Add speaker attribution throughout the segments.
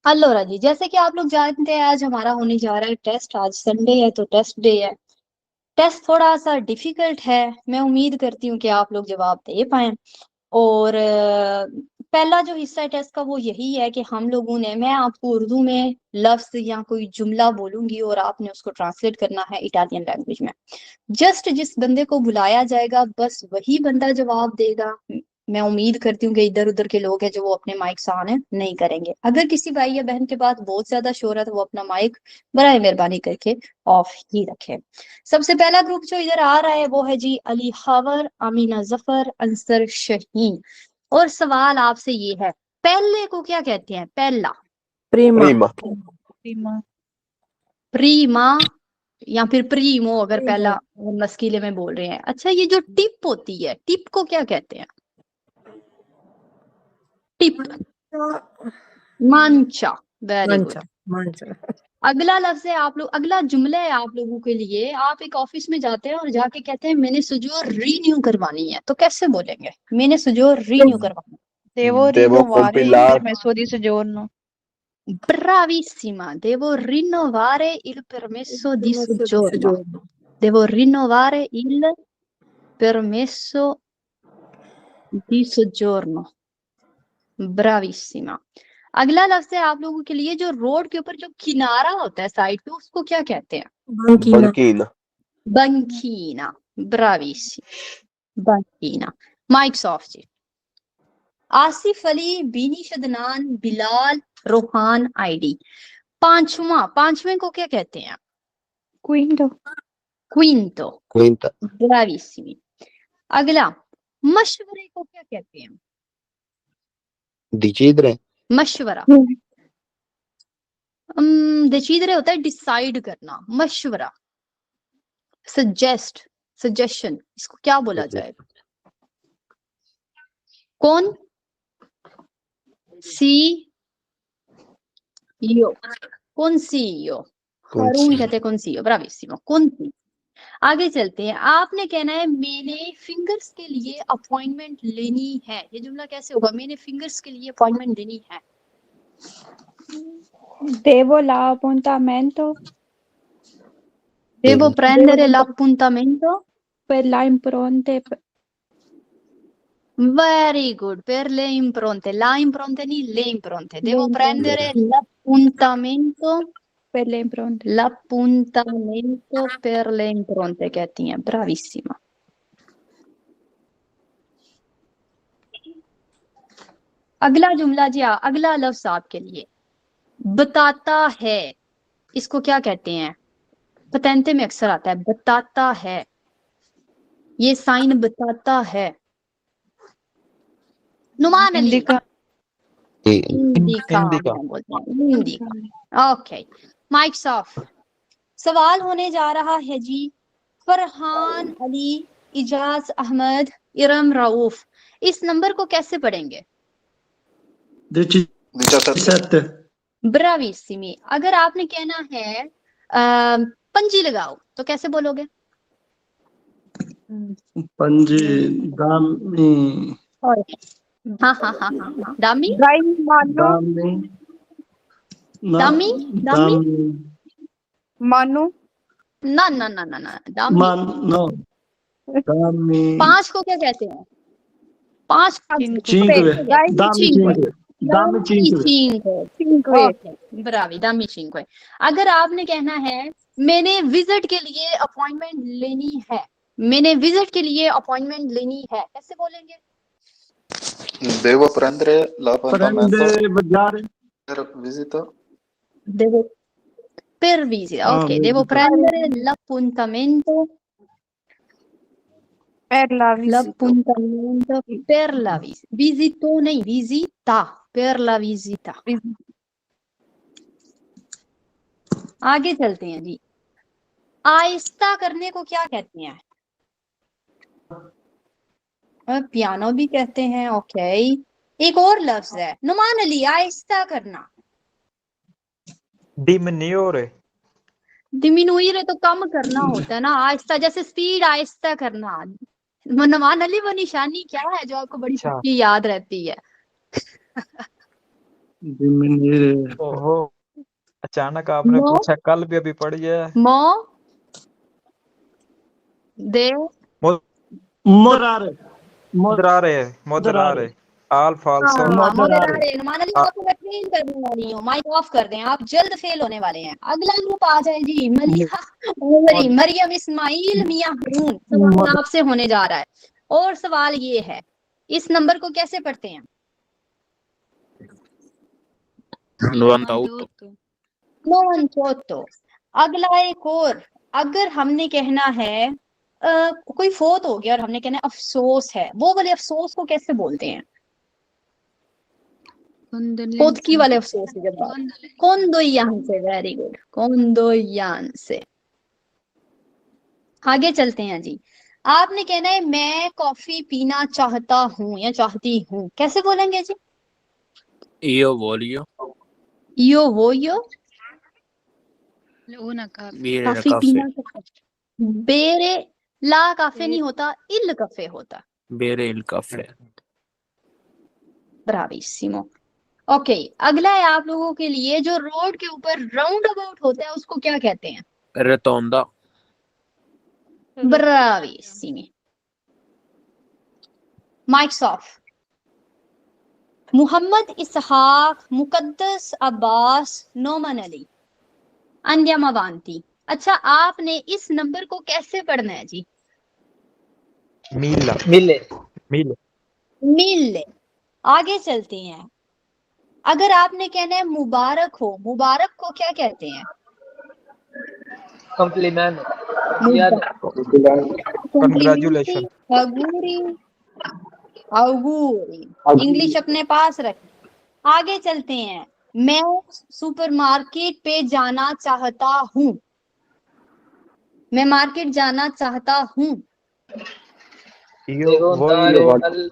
Speaker 1: अल्लोरा जी, जैसे कि आप लोग जानते हैं आज हमारा होने जा रहा है टेस्ट। आज संडे है तो टेस्ट डे है। टेस्ट थोड़ा सा डिफिकल्ट है। मैं उम्मीद करती हूँ कि आप लोग जवाब दे पाए। और पहला जो हिस्सा है टेस्ट का वो यही है कि हम लोगों ने, मैं आपको उर्दू में लफ्ज या कोई जुमला बोलूंगी और आपने उसको ट्रांसलेट करना है इटालियन लैंग्वेज में। जस्ट जिस बंदे को बुलाया जाएगा बस वही बंदा जवाब देगा। मैं उम्मीद करती हूँ कि इधर उधर के लोग हैं जो वो अपने माइक ऑन नहीं करेंगे। अगर किसी भाई या बहन के पास बहुत ज्यादा शोर है तो वो अपना माइक बराए मेहरबानी करके ऑफ ही रखे। सबसे पहला ग्रुप जो इधर आ रहा है वो है जी अली हावर, अमीना जफर, अंसर शहीन। और सवाल आपसे ये है, पहले को क्या कहते हैं? पहला
Speaker 2: प्रीमा।
Speaker 3: प्रीमा।
Speaker 2: प्रीमा।
Speaker 1: प्रीमा या फिर प्रीमो अगर पहला मस्कीले में बोल रहे हैं। अच्छा, ये जो टिप होती है, टिप को क्या कहते हैं? टिप, मांचा। Very good.
Speaker 2: मंचा।
Speaker 1: अगला लफ्ज है आप लोग, अगला जुमला है आप लोगों के लिए। आप एक ऑफिस में जाते हैं और जाके कहते हैं मैंने सुजोर रीन्यू करवानी है, तो कैसे बोलेंगे? मैंने सुजोर रीन्यू करवानी है।
Speaker 2: Devo rinnovare il permesso di soggiorno.
Speaker 1: Bravissima, devo rinnovare il permesso di soggiorno. Devo rinnovare il permesso di soggiorno. Bravissima. अगला लफ्ज है आप लोगों के लिए, जो रोड के ऊपर जो किनारा होता है साइड पे, उसको क्या कहते हैं?
Speaker 3: Banchina.
Speaker 1: बंकीना। ब्राविसी, बंकीना। Mics off ji. आसिफ अली, बीनी शदनान, बिलाल, रोहान, आईडी। पांचवें को क्या कहते हैं?
Speaker 2: Quinto.
Speaker 1: क्विंटो।
Speaker 3: Quinta.
Speaker 1: ब्राविसिमी। अगला, मशवरे को क्या कहते हैं?
Speaker 3: Decidere.
Speaker 1: मशवरा। डिसीजरे होता है डिसाइड करना। मशवरा, सजेस्ट, सजेशन, इसको क्या बोला जाएगा? कौन सी यो, कौन सी यो। हारून कहते हैं कौन सी यो। ब्राविसिमो, कौन सी। आगे चलते हैं। आपने कहना है मैंने फिंगर्स के लिए अपॉइंटमेंट लेनी है। ये जुमला कैसे होगा? मैंने फिंगर्स के लिए अपॉइंटमेंट लेनी है।
Speaker 2: Devo l'appuntamento
Speaker 1: Devo prendere l'appuntamento
Speaker 2: per la impronte.
Speaker 1: Very good, per le impronte. La impronte नहीं, le impronte. Devo prendere l'appuntamento
Speaker 2: Per le impronte.
Speaker 1: l'appuntamento per le impronte कहती हैं। Bravissima. अगला जुमला जी, अगला लफ्ज आपके लिए, बताता है। इसको क्या कहते हैं? पतेंते में अक्सर आता है, बताता है। ये साइन बताता है। नुमान अली।
Speaker 2: Indica.
Speaker 1: इंडिका बोलते हैं, इंडिका। Okay, mics of. सवाल होने जा रहा है जी, फरहान अली, इजाज अहमद, इरम रऊफ। इस नंबर को कैसे पढ़ेंगे?
Speaker 4: 17.
Speaker 1: ब्राविसिमी। अगर आपने कहना है पंजी लगाओ तो कैसे बोलोगे?
Speaker 4: Panji. Dami.
Speaker 1: हाँ हाँ हाँ हाँ हाँ। दामी,
Speaker 4: Dami.
Speaker 1: दामी, दामी।
Speaker 2: Manu.
Speaker 1: ना ना ना ना ना, दामी।
Speaker 4: No. Dami.
Speaker 1: 5 को क्या कहते हैं? 5
Speaker 4: Cinque. Dami cinque. Dami cinque.
Speaker 1: Okay, Brahui, दामी 5। अगर आपने कहना है मैंने विजिट के लिए अपॉइंटमेंट लेनी है, मैंने विजिट के लिए अपॉइंटमेंट लेनी है, कैसे बोलेंगे?
Speaker 5: Devo prendere l'appuntamento
Speaker 4: Prende
Speaker 5: per visita.
Speaker 1: Devo per visita. Ok, devo prendere l'appuntamento
Speaker 2: Per la visita.
Speaker 1: l'appuntamento per la visita. Visito नहीं, visita, per la visita. आगे चलते हैं जी। आहिस्ता करने को क्या कहते हैं? पियानो भी कहते हैं। ओके, एक और लफ्ज है नुमान अली, आहिस्ता करना।
Speaker 6: Diminuire.
Speaker 1: डिमिनुइर तो कम करना होता है ना, आहिस्ता जैसे स्पीड आहिस्ता करना। नुमान अली, वो निशानी क्या है जो आपको बड़ी पक्की याद रहती है?
Speaker 4: डिमिनिरे
Speaker 3: ओहो, अचानक आपने
Speaker 1: मो
Speaker 3: पूछा, कल भी अभी पढ़ी है।
Speaker 1: मो दे
Speaker 4: मोदरारे
Speaker 3: मोदरारे,
Speaker 4: मोदरारे
Speaker 3: मोदरारे, आल फाल्सो।
Speaker 1: हाँ
Speaker 4: मोदरारे
Speaker 1: मोदरारे मान ली आपको मैं ट्रेन करने वाली हूँ, माइक ऑफ कर दें, आप जल्द फेल होने वाले हैं। अगला ग्रुप आ जाए जी, मलिहा ओवरी, मरियम इस्माइल मियां रून। सवाल आपसे होने जा रहा है और सवाल ये है, इस नंबर को कैसे पढ़ते हैं?
Speaker 6: 98.
Speaker 1: 98। अगला एक और, अगर हमने कहना है कोई फोत हो गया और हमने कहना है अफसोस है, वो वाले अफसोस को कैसे बोलते हैं? फोतकी वाले अफसोस की जब बात, कोंदोयान से, वेरी गुड, कोंदोयान से। आगे चलते हैं जी। आपने कहना है मैं कॉफी पीना चाहता हूँ या चाहती हूँ, कैसे बोलेंगे जी?
Speaker 6: Io voglio
Speaker 1: यो वो यो
Speaker 6: bere
Speaker 1: काफी
Speaker 6: caffè.
Speaker 1: पीना चाहता हूं। बेरे ला काफे नहीं होता, इल कफे होता।
Speaker 6: Bere il caffè.
Speaker 1: ब्राविसिमो। ओके, अगला है आप लोगों के लिए, जो रोड के ऊपर राउंड अबाउट होता है उसको क्या कहते हैं?
Speaker 6: Rotonda.
Speaker 1: ब्राविसिमी। Mics off. मोहम्मद इसहाक मुकद्दस अब्बास नोमान अली अंदियम अवांती। अच्छा, आपने इस नंबर को कैसे पढ़ना है जी?
Speaker 3: मीला,
Speaker 7: मिले
Speaker 3: मील।
Speaker 1: मिल। आगे चलते हैं, अगर आपने कहना है मुबारक हो, मुबारक को क्या कहते हैं?
Speaker 7: कॉम्प्लीमेंट याद
Speaker 3: कंग्रेचुलेशन।
Speaker 1: अगूरी, अगूरी। इंग्लिश अपने पास रखें। आगे चलते हैं, मैं सुपरमार्केट पे जाना चाहता हूँ, मैं मार्केट जाना चाहता हूँ।
Speaker 3: Io
Speaker 7: देखो दारे
Speaker 3: voglio
Speaker 7: अल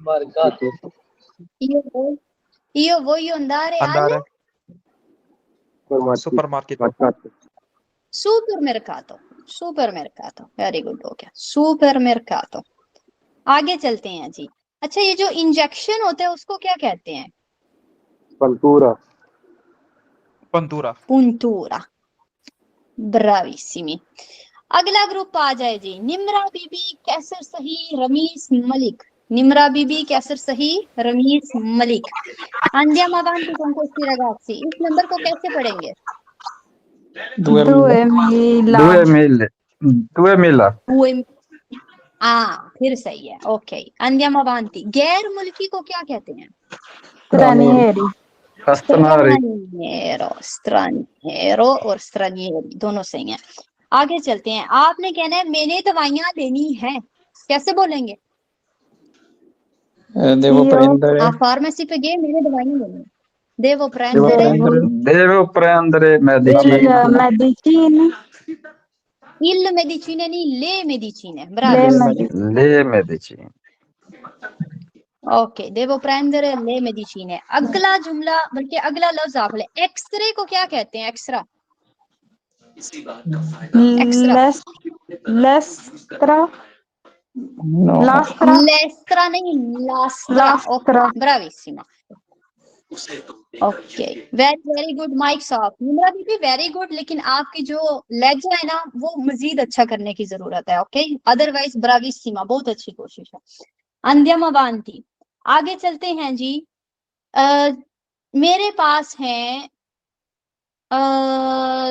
Speaker 7: मरकातो
Speaker 1: Io voglio andare
Speaker 3: andare
Speaker 1: al
Speaker 3: al supermarket.
Speaker 1: supermercato, supermercato, very good, हो गया सुपरमेर्कातो। आगे चलते हैं जी। अच्छा, ये जो इंजेक्शन होता है उसको क्या कहते हैं?
Speaker 4: पंतूरा
Speaker 3: पंतूरा।
Speaker 1: पुंतूरा। ब्राविसिमी। अगला ग्रुप आ जाए जी, निम्रा बीबी कैसर सही रमीस मलिक। निम्रा बीबी कैसर सही Ramis Malik. Andiamo avanti con questi ragazzi, इस नंबर को कैसे पढ़ेंगे?
Speaker 2: 2000.
Speaker 4: 2000
Speaker 1: Due- फिर सही है, ओके। Andiamo avanti। गैर मुल्की को क्या कहते हैं?
Speaker 2: Stranieri.
Speaker 4: अस्तनारी
Speaker 1: Straniero, straniero और stranieri दोनों सही हैं। आगे चलते हैं, आपने कहना है मैंने दवाइयां लेनी है, कैसे बोलेंगे?
Speaker 4: देवो
Speaker 2: Io
Speaker 4: प्रेंदरे
Speaker 1: आप फार्मेसी पे गए, मैंने दवाइयां लेनी है, devo prendere
Speaker 4: देवो प्रेंदरे
Speaker 2: il
Speaker 4: medicine
Speaker 2: medicine.
Speaker 1: il medicine नहीं, le medicine,
Speaker 2: Le
Speaker 1: bravi।
Speaker 2: medicine.
Speaker 4: ले medicine
Speaker 1: okay, devo prendere le medicine। अगला जुमला, बल्कि अगला लफ्ज आप ले, एक्सरे को क्या कहते हैं? एक्सरा, एक्सरा।
Speaker 2: Lestra.
Speaker 4: No
Speaker 2: Lastra.
Speaker 1: लेस्ट्रा नहीं, लास्ट्रा। Okay,
Speaker 2: Lastra.
Speaker 1: ब्राविसिमा। Okay, very very good, mics off. Nimra दीदी वेरी गुड, लेकिन आपकी जो लहजा है ना वो मजीद अच्छा करने की जरूरत है। ओके, अदरवाइज ब्राविसिमा, बहुत अच्छी कोशिश है। अंध्यम अवांती। आगे चलते हैं जी। मेरे पास हैं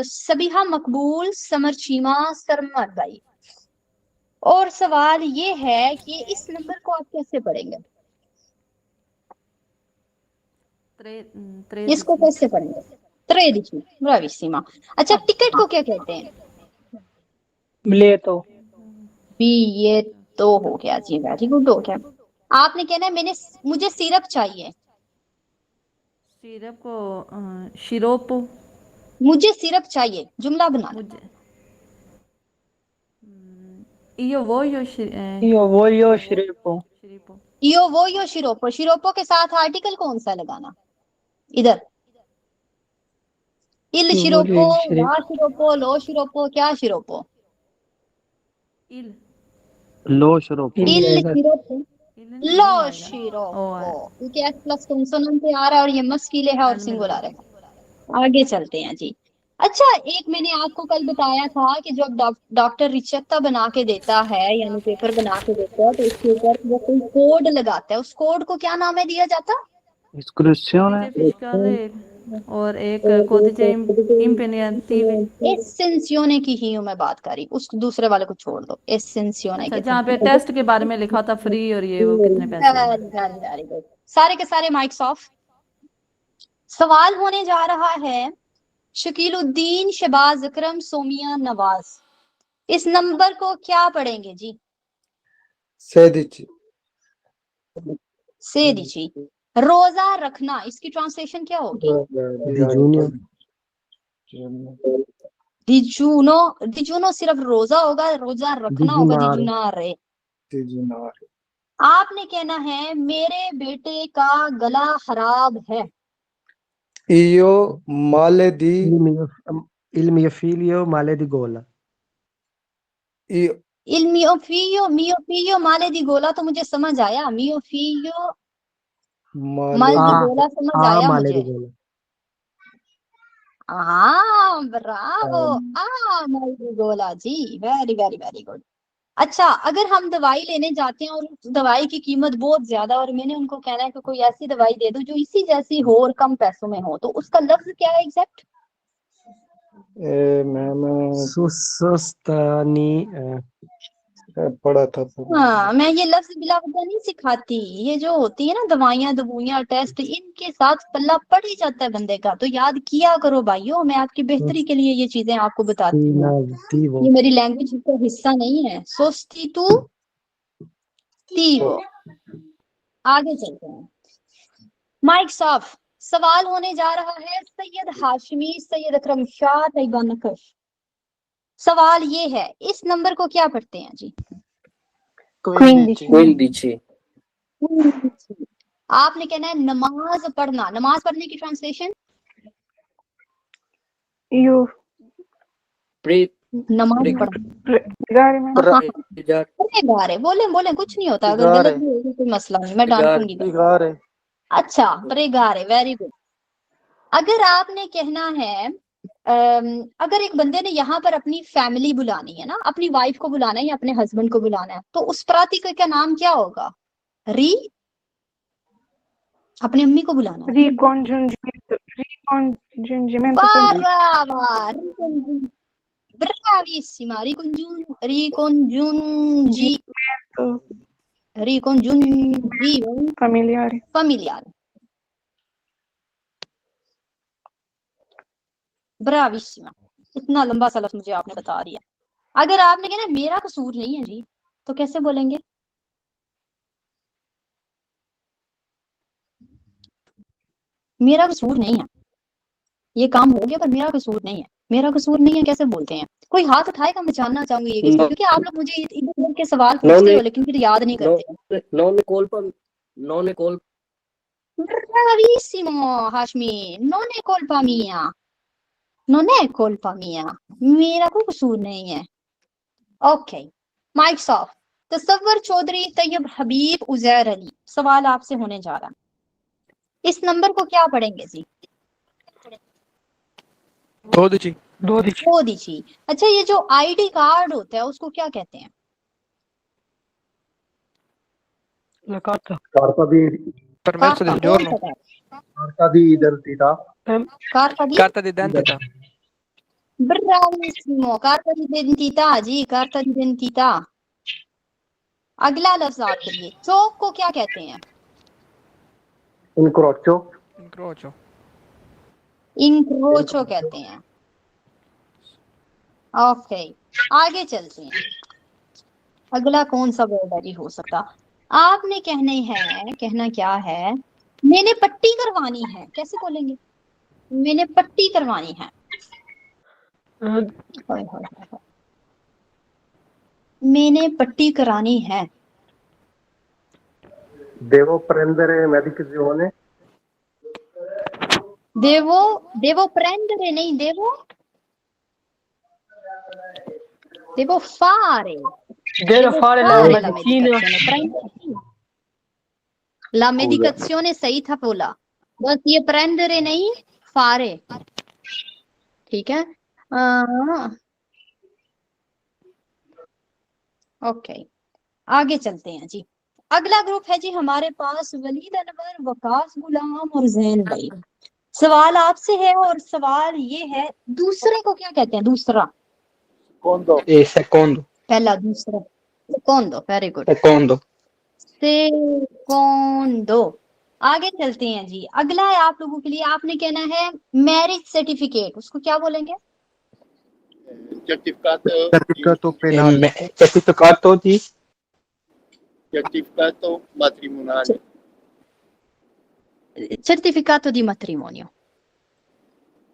Speaker 1: सबिहा मकबूल समर चीमा सरमद भाई, और सवाल ये है कि इस नंबर को आप कैसे पढ़ेंगे? इसको कैसे पढ़ेंगे? 13, ब्राविसिमा। अच्छा, टिकट को क्या कहते हैं?
Speaker 7: मिले तो
Speaker 1: भी ये तो हो गया जी, वेरी गुड, हो गया। आपने कहना है मुझे सिरप चाहिए,
Speaker 8: सिरप को शिरोप।
Speaker 1: मुझे सिरप चाहिए, जुमला बना।
Speaker 8: मुझे io voglio
Speaker 7: यो वो यो श्रीपो
Speaker 8: शिरोप।
Speaker 1: यो वो यो शिरोपो, शिरोपो के साथ आर्टिकल कौन सा लगाना? इधर इल शिरोपो, ला शिरोपो, लो शिरोपो, क्या शिरोपो?
Speaker 8: il
Speaker 4: लो शुरू
Speaker 1: इल शिरोपो, लो
Speaker 8: ओ
Speaker 1: शिरोपो, क्योंकि एस प्लस कंसोनेंट पे आ रहा है और ये मस्कीले है और सिंगुलर है। आगे चलते हैं जी। अच्छा, एक मैंने आपको कल बताया था कि जब डॉक्टर रिचेप्टा बना के देता है यानी पेपर बना के देता है तो उसके ऊपर वो कोई कोड लगाता है, उस कोड को क्या नाम है दिया जाता?
Speaker 2: Iscruzione.
Speaker 8: और एक कोदिचे इम्पेनियाटिव।
Speaker 1: एसेंसियोने की ही हूँ मैं बात कर रही, उस दूसरे वाले को छोड़ दो, एसेंसियोने
Speaker 8: अच्छा,
Speaker 1: के
Speaker 8: जहाँ पे टेस्ट के बारे में लिखा था फ्री और ये वो कितने पैसे।
Speaker 1: Very good. सारे के सारे माइक्स ऑफ। सवाल होने जा रहा है शकीलुद्दीन, शहबाज अकरम, सोमिया, नवाज। इस नंबर को क्या पढ़ेंगे जी?
Speaker 5: 16
Speaker 1: 16। रोजा रखना, इसकी ट्रांसलेशन क्या होगी? दिजूनो। दिजूनो सिर्फ रोजा होगा, रोजा रखना होगा दिजुनारे। आपने कहना है मेरे बेटे का गला खराब है।
Speaker 5: Io male di
Speaker 4: Il mio figlio male di gola.
Speaker 5: io
Speaker 1: इल मियो माले दी गोला तो मुझे समझ आया, मियो फियो माल दी
Speaker 5: male
Speaker 1: गोला समझ आया
Speaker 4: male
Speaker 1: मुझे।
Speaker 4: di gola.
Speaker 1: हाँ ब्रावो, माल दी गोला जी, वेरी वेरी वेरी गुड। अच्छा, अगर हम दवाई लेने जाते हैं और उस दवाई की कीमत बहुत ज्यादा और मैंने उनको कहना है कि कोई ऐसी दवाई दे दो जो इसी जैसी हो और कम पैसों में हो, तो उसका लफ्ज क्या है एग्जैक्ट?
Speaker 5: मैंने
Speaker 4: Sostani.
Speaker 5: पढ़ा था।
Speaker 1: हाँ, मैं ये लफ्ज बिलावजा नहीं सिखाती, ये जो होती है ना दवाइयाँ दबुइयाँ टेस्ट, इनके साथ पल्ला पड़ ही जाता है बंदे का, तो याद किया करो भाइयों, मैं आपकी बेहतरी के लिए ये चीजें आपको बताती हूँ,
Speaker 4: Tivo.
Speaker 1: ये मेरी लैंग्वेज का हिस्सा नहीं है। सोस्टिटू तीवो। आगे चलते हैं, माइक्स ऑफ। सवाल होने जा रहा है सैयद हाशमी, सैयद अकरम शाह, तैयबा नकश। सवाल ये है, इस नंबर को क्या पढ़ते हैं जी?
Speaker 6: 15।
Speaker 1: आपने कहना है नमाज पढ़ना, नमाज पढ़ने की ट्रांसलेशन?
Speaker 2: Io
Speaker 1: नमाज पढ़ना।
Speaker 2: pregare में
Speaker 1: परेगारे, बोले बोले कुछ नहीं होता, अगर गलत भी होगी कोई मसला नहीं, मैं डांटूंगी। अच्छा, परेगारे, वेरी गुड। अगर आपने कहना है अगर एक बंदे ने यहाँ पर अपनी फैमिली बुलानी है ना, अपनी वाइफ को बुलाना है या अपने हस्बैंड को बुलाना है, तो उस प्रातिक का नाम क्या होगा? अपनी अम्मी को बुलाना है।
Speaker 2: ricongiungimento
Speaker 1: Bravissima, ricongiungi
Speaker 2: familiare.
Speaker 1: familiare. ब्राविस्मा। इतना लंबा सा लफ्ज मुझे आपने बता दिया। अगर आपने कहना मेरा कसूर नहीं है जी, तो कैसे बोलेंगे? मेरा कसूर नहीं है, ये काम हो गया पर मेरा कसूर नहीं है, मेरा कसूर नहीं है कैसे बोलते हैं? कोई हाथ उठाएगा, मैं जानना चाहूंगी ये किसने, क्योंकि आप लोग मुझे इधर उधर के सवाल पूछते हो लेकिन फिर याद नहीं करते। Bravissimo Hashmi, non è colpa mia, non è colpa mia, मेरा कोई कसूर नहीं है। Okay, mics off. Tasawwur Chaudhary, Tayyab Habib, Uzair Ali. सवाल आपसे होने जा रहा है, इस नंबर को क्या पढ़ेंगे जी? 12। अच्छा, ये जो आईडी कार्ड होता है उसको क्या कहते हैं? Bravissimo, carta d'identità जी, carta d'identità। अगला लफ्ज आपके लिए, चौक को क्या कहते हैं? इंक्रोचो कहते हैं। ओके, आगे चलते हैं। अगला कौन सा वर्ड है जी हो सकता? आपने कहना क्या है? मैंने पट्टी करवानी है, कैसे बोलेंगे? मैंने पट्टी करवानी है। मैंने पट्टी करानी है।
Speaker 4: Devo prendere medicazione.
Speaker 1: devo prendere नहीं, devo fare
Speaker 7: Devo fare la
Speaker 1: medicazione,
Speaker 7: medicina.
Speaker 1: prendere. La medicazione सही था बोला, बस ये prendere नहीं fare, ठीक है। ओके, आगे चलते हैं जी। अगला ग्रुप है जी हमारे पास वलीद अनवर, वकास गुलाम और जैन भाई। सवाल आपसे है और सवाल ये है, दूसरे को क्या कहते हैं? दूसरा,
Speaker 7: सेकोंडो।
Speaker 1: पहला, दूसरा, सेकोंडो, वेरी गुड,
Speaker 7: सेकोंडो।
Speaker 1: सेकोंडो। आगे चलते हैं जी। अगला है आप लोगों के लिए, आपने कहना है मैरिज सर्टिफिकेट, उसको क्या बोलेंगे?
Speaker 5: certificato penale,
Speaker 7: Certificato di
Speaker 4: matrimoniale.
Speaker 1: Certificato di matrimonio,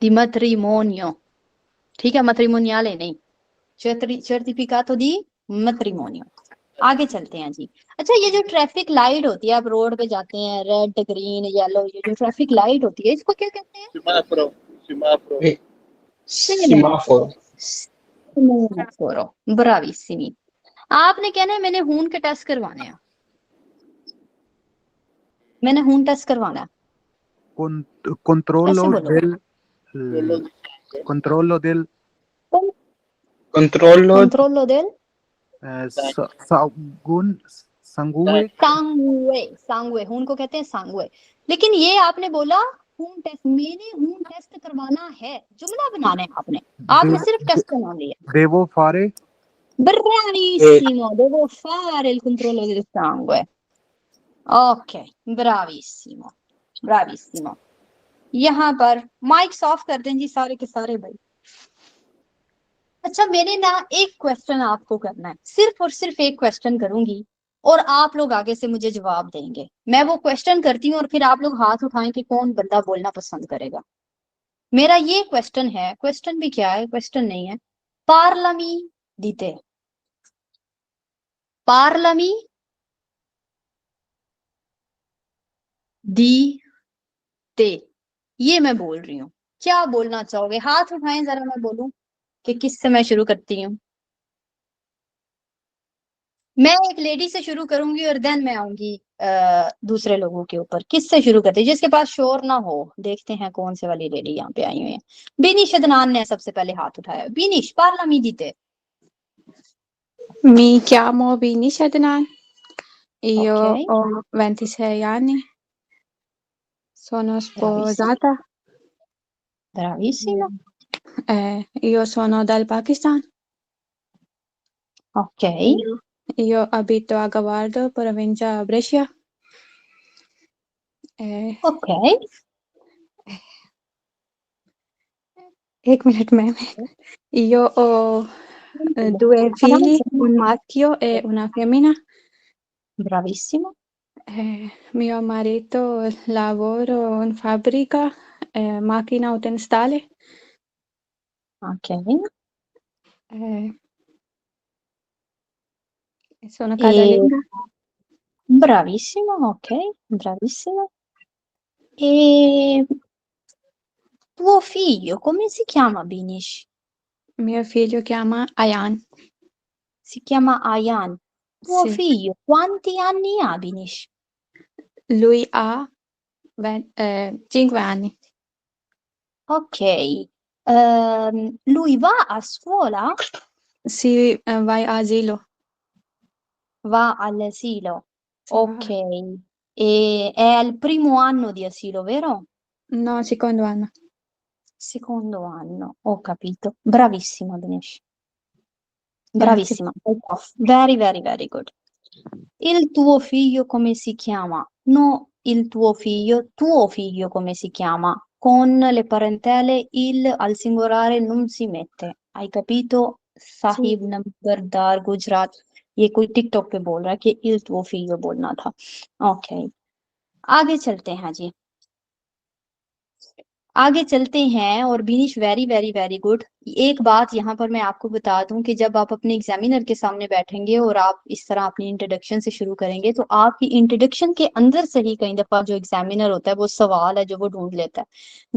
Speaker 1: di matrimonio, ठीक है, matrimoniale नहीं, certificato di matrimonio। आगे चलते हैं जी। अच्छा, ये जो ट्रैफिक लाइट होती है, आप रोड पे जाते हैं, रेड ग्रीन येलो, ये जो ट्रैफिक लाइट होती है इसको क्या कहते हैं?
Speaker 4: Semaforo.
Speaker 7: semaforo.
Speaker 1: सेमाफोरो, ब्रावीसिमी। आपने कहना है मैंने खून के टेस्ट करवाने हैं, मैंने खून टेस्ट करवाना है,
Speaker 5: controllo
Speaker 1: ऐसे बोलो।
Speaker 5: controllo del
Speaker 7: Controllo
Speaker 1: कंट्रोलो del
Speaker 5: sangue
Speaker 1: सांगुए, खून को कहते हैं सांगुए। लेकिन ये आपने बोला खून टेस्ट, मैंने खून टेस्ट करवाना है, जुमला बनाना है आपने सिर्फ टेस्ट का नाम लिया।
Speaker 5: devo fare
Speaker 1: Bravissimo, devo fare il controllo del sangue। Okay, ब्रावीसिमो, ब्रावीसिमो। यहाँ पर माइक्स ऑफ कर दें जी सारे के सारे भाई। अच्छा, मैंने ना एक क्वेश्चन आपको करना है, सिर्फ और सिर्फ एक क्वेश्चन करूंगी और आप लोग आगे से मुझे जवाब देंगे। मैं वो क्वेश्चन करती हूँ और फिर आप लोग हाथ उठाएं कि कौन बंदा बोलना पसंद करेगा। मेरा ये क्वेश्चन है, क्वेश्चन भी क्या है, क्वेश्चन नहीं है। पार्लमी दीते, पार्लमी दी ते, ये मैं बोल रही हूँ, क्या बोलना चाहोगे? हाथ उठाएं जरा, मैं बोलूं कि किससे मैं शुरू करती हूँ। मैं एक लेडी से शुरू करूंगी और देन मैं आऊंगी दूसरे लोगों के ऊपर। किससे शुरू करते हैं जिसके पास शोर ना हो? देखते हैं कौन से वाली लेडी यहाँ पे आई हुई है। बीनिश अदनान ने सबसे पहले हाथ उठाया। बीनिश, पार्लामी दीते।
Speaker 9: Mi chiamo Binish Adnan, io
Speaker 1: Ok,
Speaker 9: ho 26 anni, sono
Speaker 1: bravissima,
Speaker 9: sposata,
Speaker 1: bravissima,
Speaker 9: io sono dal Pakistan,
Speaker 1: ok,
Speaker 9: io abito a Gavardo, provincia Brescia.
Speaker 1: ok,
Speaker 9: एक मिनट में io ho due figli, un maschio e una femmina.
Speaker 1: bravissima,
Speaker 9: Mio marito lavora in fabbrica, macchina autostradale.
Speaker 1: ok,
Speaker 9: Sono casalinga.
Speaker 1: bravissima, ok, bravissima. E tuo figlio come si chiama, Binish?
Speaker 9: Mio figlio chiama Ayan.
Speaker 1: Si chiama Ayan. Tuo
Speaker 9: Sì.
Speaker 1: figlio quanti anni ha, Binish?
Speaker 9: Lui ha 5 anni.
Speaker 1: Ok, lui va a scuola?
Speaker 9: Sì, vai a asilo.
Speaker 1: Va all'asilo.
Speaker 9: Sì,
Speaker 1: Ok, e è al primo anno di asilo, vero?
Speaker 9: no, secondo anno.
Speaker 1: Secondo anno, ho capito. Bravissima, Dinesh.
Speaker 9: Grazie.
Speaker 1: Bravissima. Very, very, very good. Il tuo figlio come si chiama? No, il tuo figlio come si chiama? Con le parentele il al singolare non si mette. Hai capito? Sahib Nambardar Gujarat, ये कोई TikTok पे बोल रहा है कि il tuo figlio बोलना था। Okay, आगे चलते हैं जी, आगे चलते हैं। और Beenish, very very very good. एक बात यहाँ पर मैं आपको बता दूं कि जब आप अपने एग्जामिनर के सामने बैठेंगे और आप इस तरह अपनी इंट्रोडक्शन से शुरू करेंगे तो आपकी इंट्रोडक्शन के अंदर से ही कई दफा जो एग्जामिनर होता है वो सवाल है जो वो ढूंढ लेता है।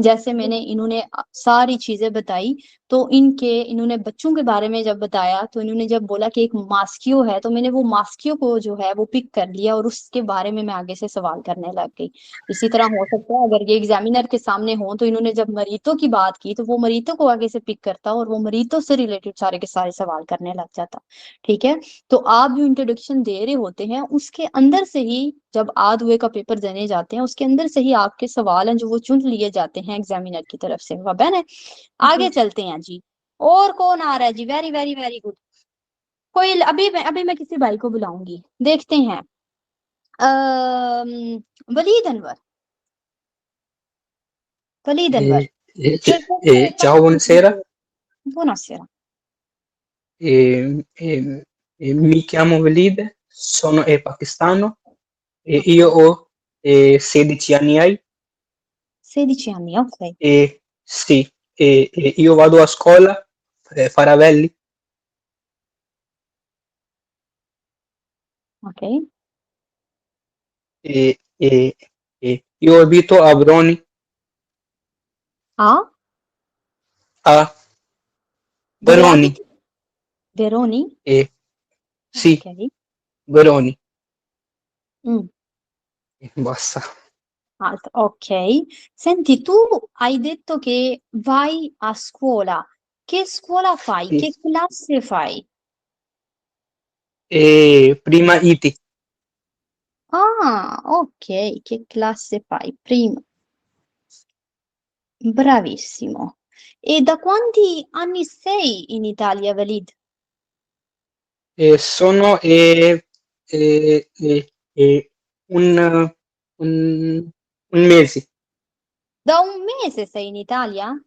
Speaker 1: जैसे इन्होंने सारी चीजें बताई, तो इन्होंने बच्चों के बारे में जब बताया तो इन्होंने जब बोला कि एक मास्कियो है, तो मैंने वो मास्कियो को जो है वो पिक कर लिया और उसके बारे में मैं आगे से सवाल करने लग गई। इसी तरह हो सकता है अगर ये एग्जामिनर के सामने हो तो इन्होंने जब मरीतों की बात की तो वो मरीतों को आगे से पिक करता और वो मरीतों से रिलेटेड सारे के सारे सवाल करने लग जाता। ठीक है, तो आप जो इंट्रोडक्शन दे रहे होते हैं उसके अंदर से ही जब आध हुए का पेपर देने जाते हैं उसके अंदर से ही आपके सवाल हैं जो वो चुन लिए जाते हैं एग्जामिनर की तरफ से। वाह बहन है, आगे चलते हैं जी। और कौन आ रहा है जी? Very very very good. कोई अभी मैं किसी भाई को बुलाऊंगी, देखते हैं। Waleed Anwar, Waleed Anwar.
Speaker 7: Ciao, buonasera.
Speaker 1: Buonasera.
Speaker 7: Mi chiamo Walid, sono pakistano e io ho 16 anni. Hai?
Speaker 1: 16 anni, ok.
Speaker 7: Sì, io vado a scuola, Faravelli.
Speaker 1: Ok.
Speaker 7: Io abito a Broni.
Speaker 1: A?
Speaker 7: A
Speaker 1: Dove
Speaker 7: Veroni.
Speaker 1: abiti? Veroni?
Speaker 7: Sì,
Speaker 1: Ok.
Speaker 7: Veroni.
Speaker 1: Mm.
Speaker 7: Basta.
Speaker 1: Ok. Senti, tu hai detto che vai a scuola. Che scuola fai?
Speaker 7: Sì.
Speaker 1: Che classe fai?
Speaker 7: Prima IT.
Speaker 1: Ah, ok. Che classe fai? Prima. Bravissimo. E da quanti anni sei in Italia, Walid?
Speaker 7: Sono un mese.
Speaker 1: Da un mese sei in Italia?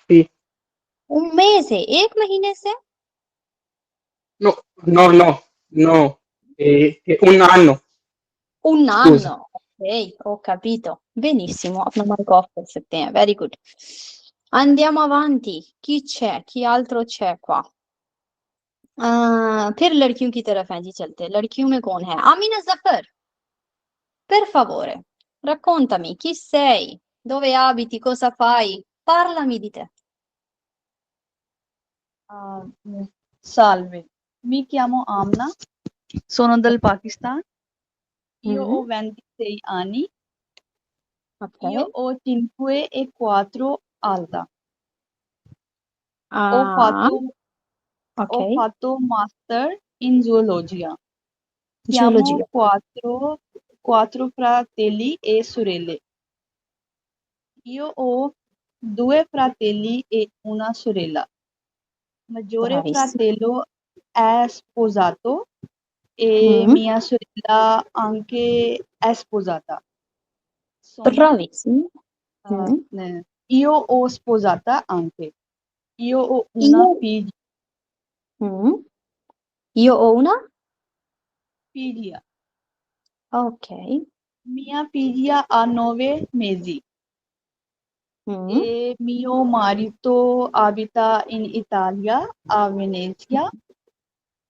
Speaker 7: Sì.
Speaker 1: Un mese? एक महीने से?
Speaker 7: No, un anno.
Speaker 1: Un
Speaker 7: Scusa.
Speaker 1: anno. Ok, ho capito. Benissimo, अपना mic off कर सकते हैं. Very good. Andiamo avanti. Chi c'è? Chi altro c'è qua? फिर लड़कियों की तरफ हैं जी, चलते। लड़कियों में कौन है? Amina Zafar. Per favore, raccontami chi sei, dove abiti, cosa fai? Parlami di te.
Speaker 10: Salve, mi chiamo Amna, sono del Pakistan, io ho 26 anni,
Speaker 1: Ok.
Speaker 10: io ho 5 e 4 alta,
Speaker 1: Ah,
Speaker 10: ho
Speaker 1: ok.
Speaker 10: fatto master in zoologia,
Speaker 1: Geologia.
Speaker 10: siamo quattro fratelli e sorelle, io ho 2 fratelli e una sorella, maggiore
Speaker 1: Bravissimo.
Speaker 10: fratello è sposato e mia sorella anche è sposata.
Speaker 1: Bravissimo.
Speaker 10: Io ho sposata anche. Io ho una figlia.
Speaker 1: Io ho una?
Speaker 10: Figlia.
Speaker 1: Ok.
Speaker 10: Mia figlia ha 9 mesi. E mio marito abita in Italia, a Venezia.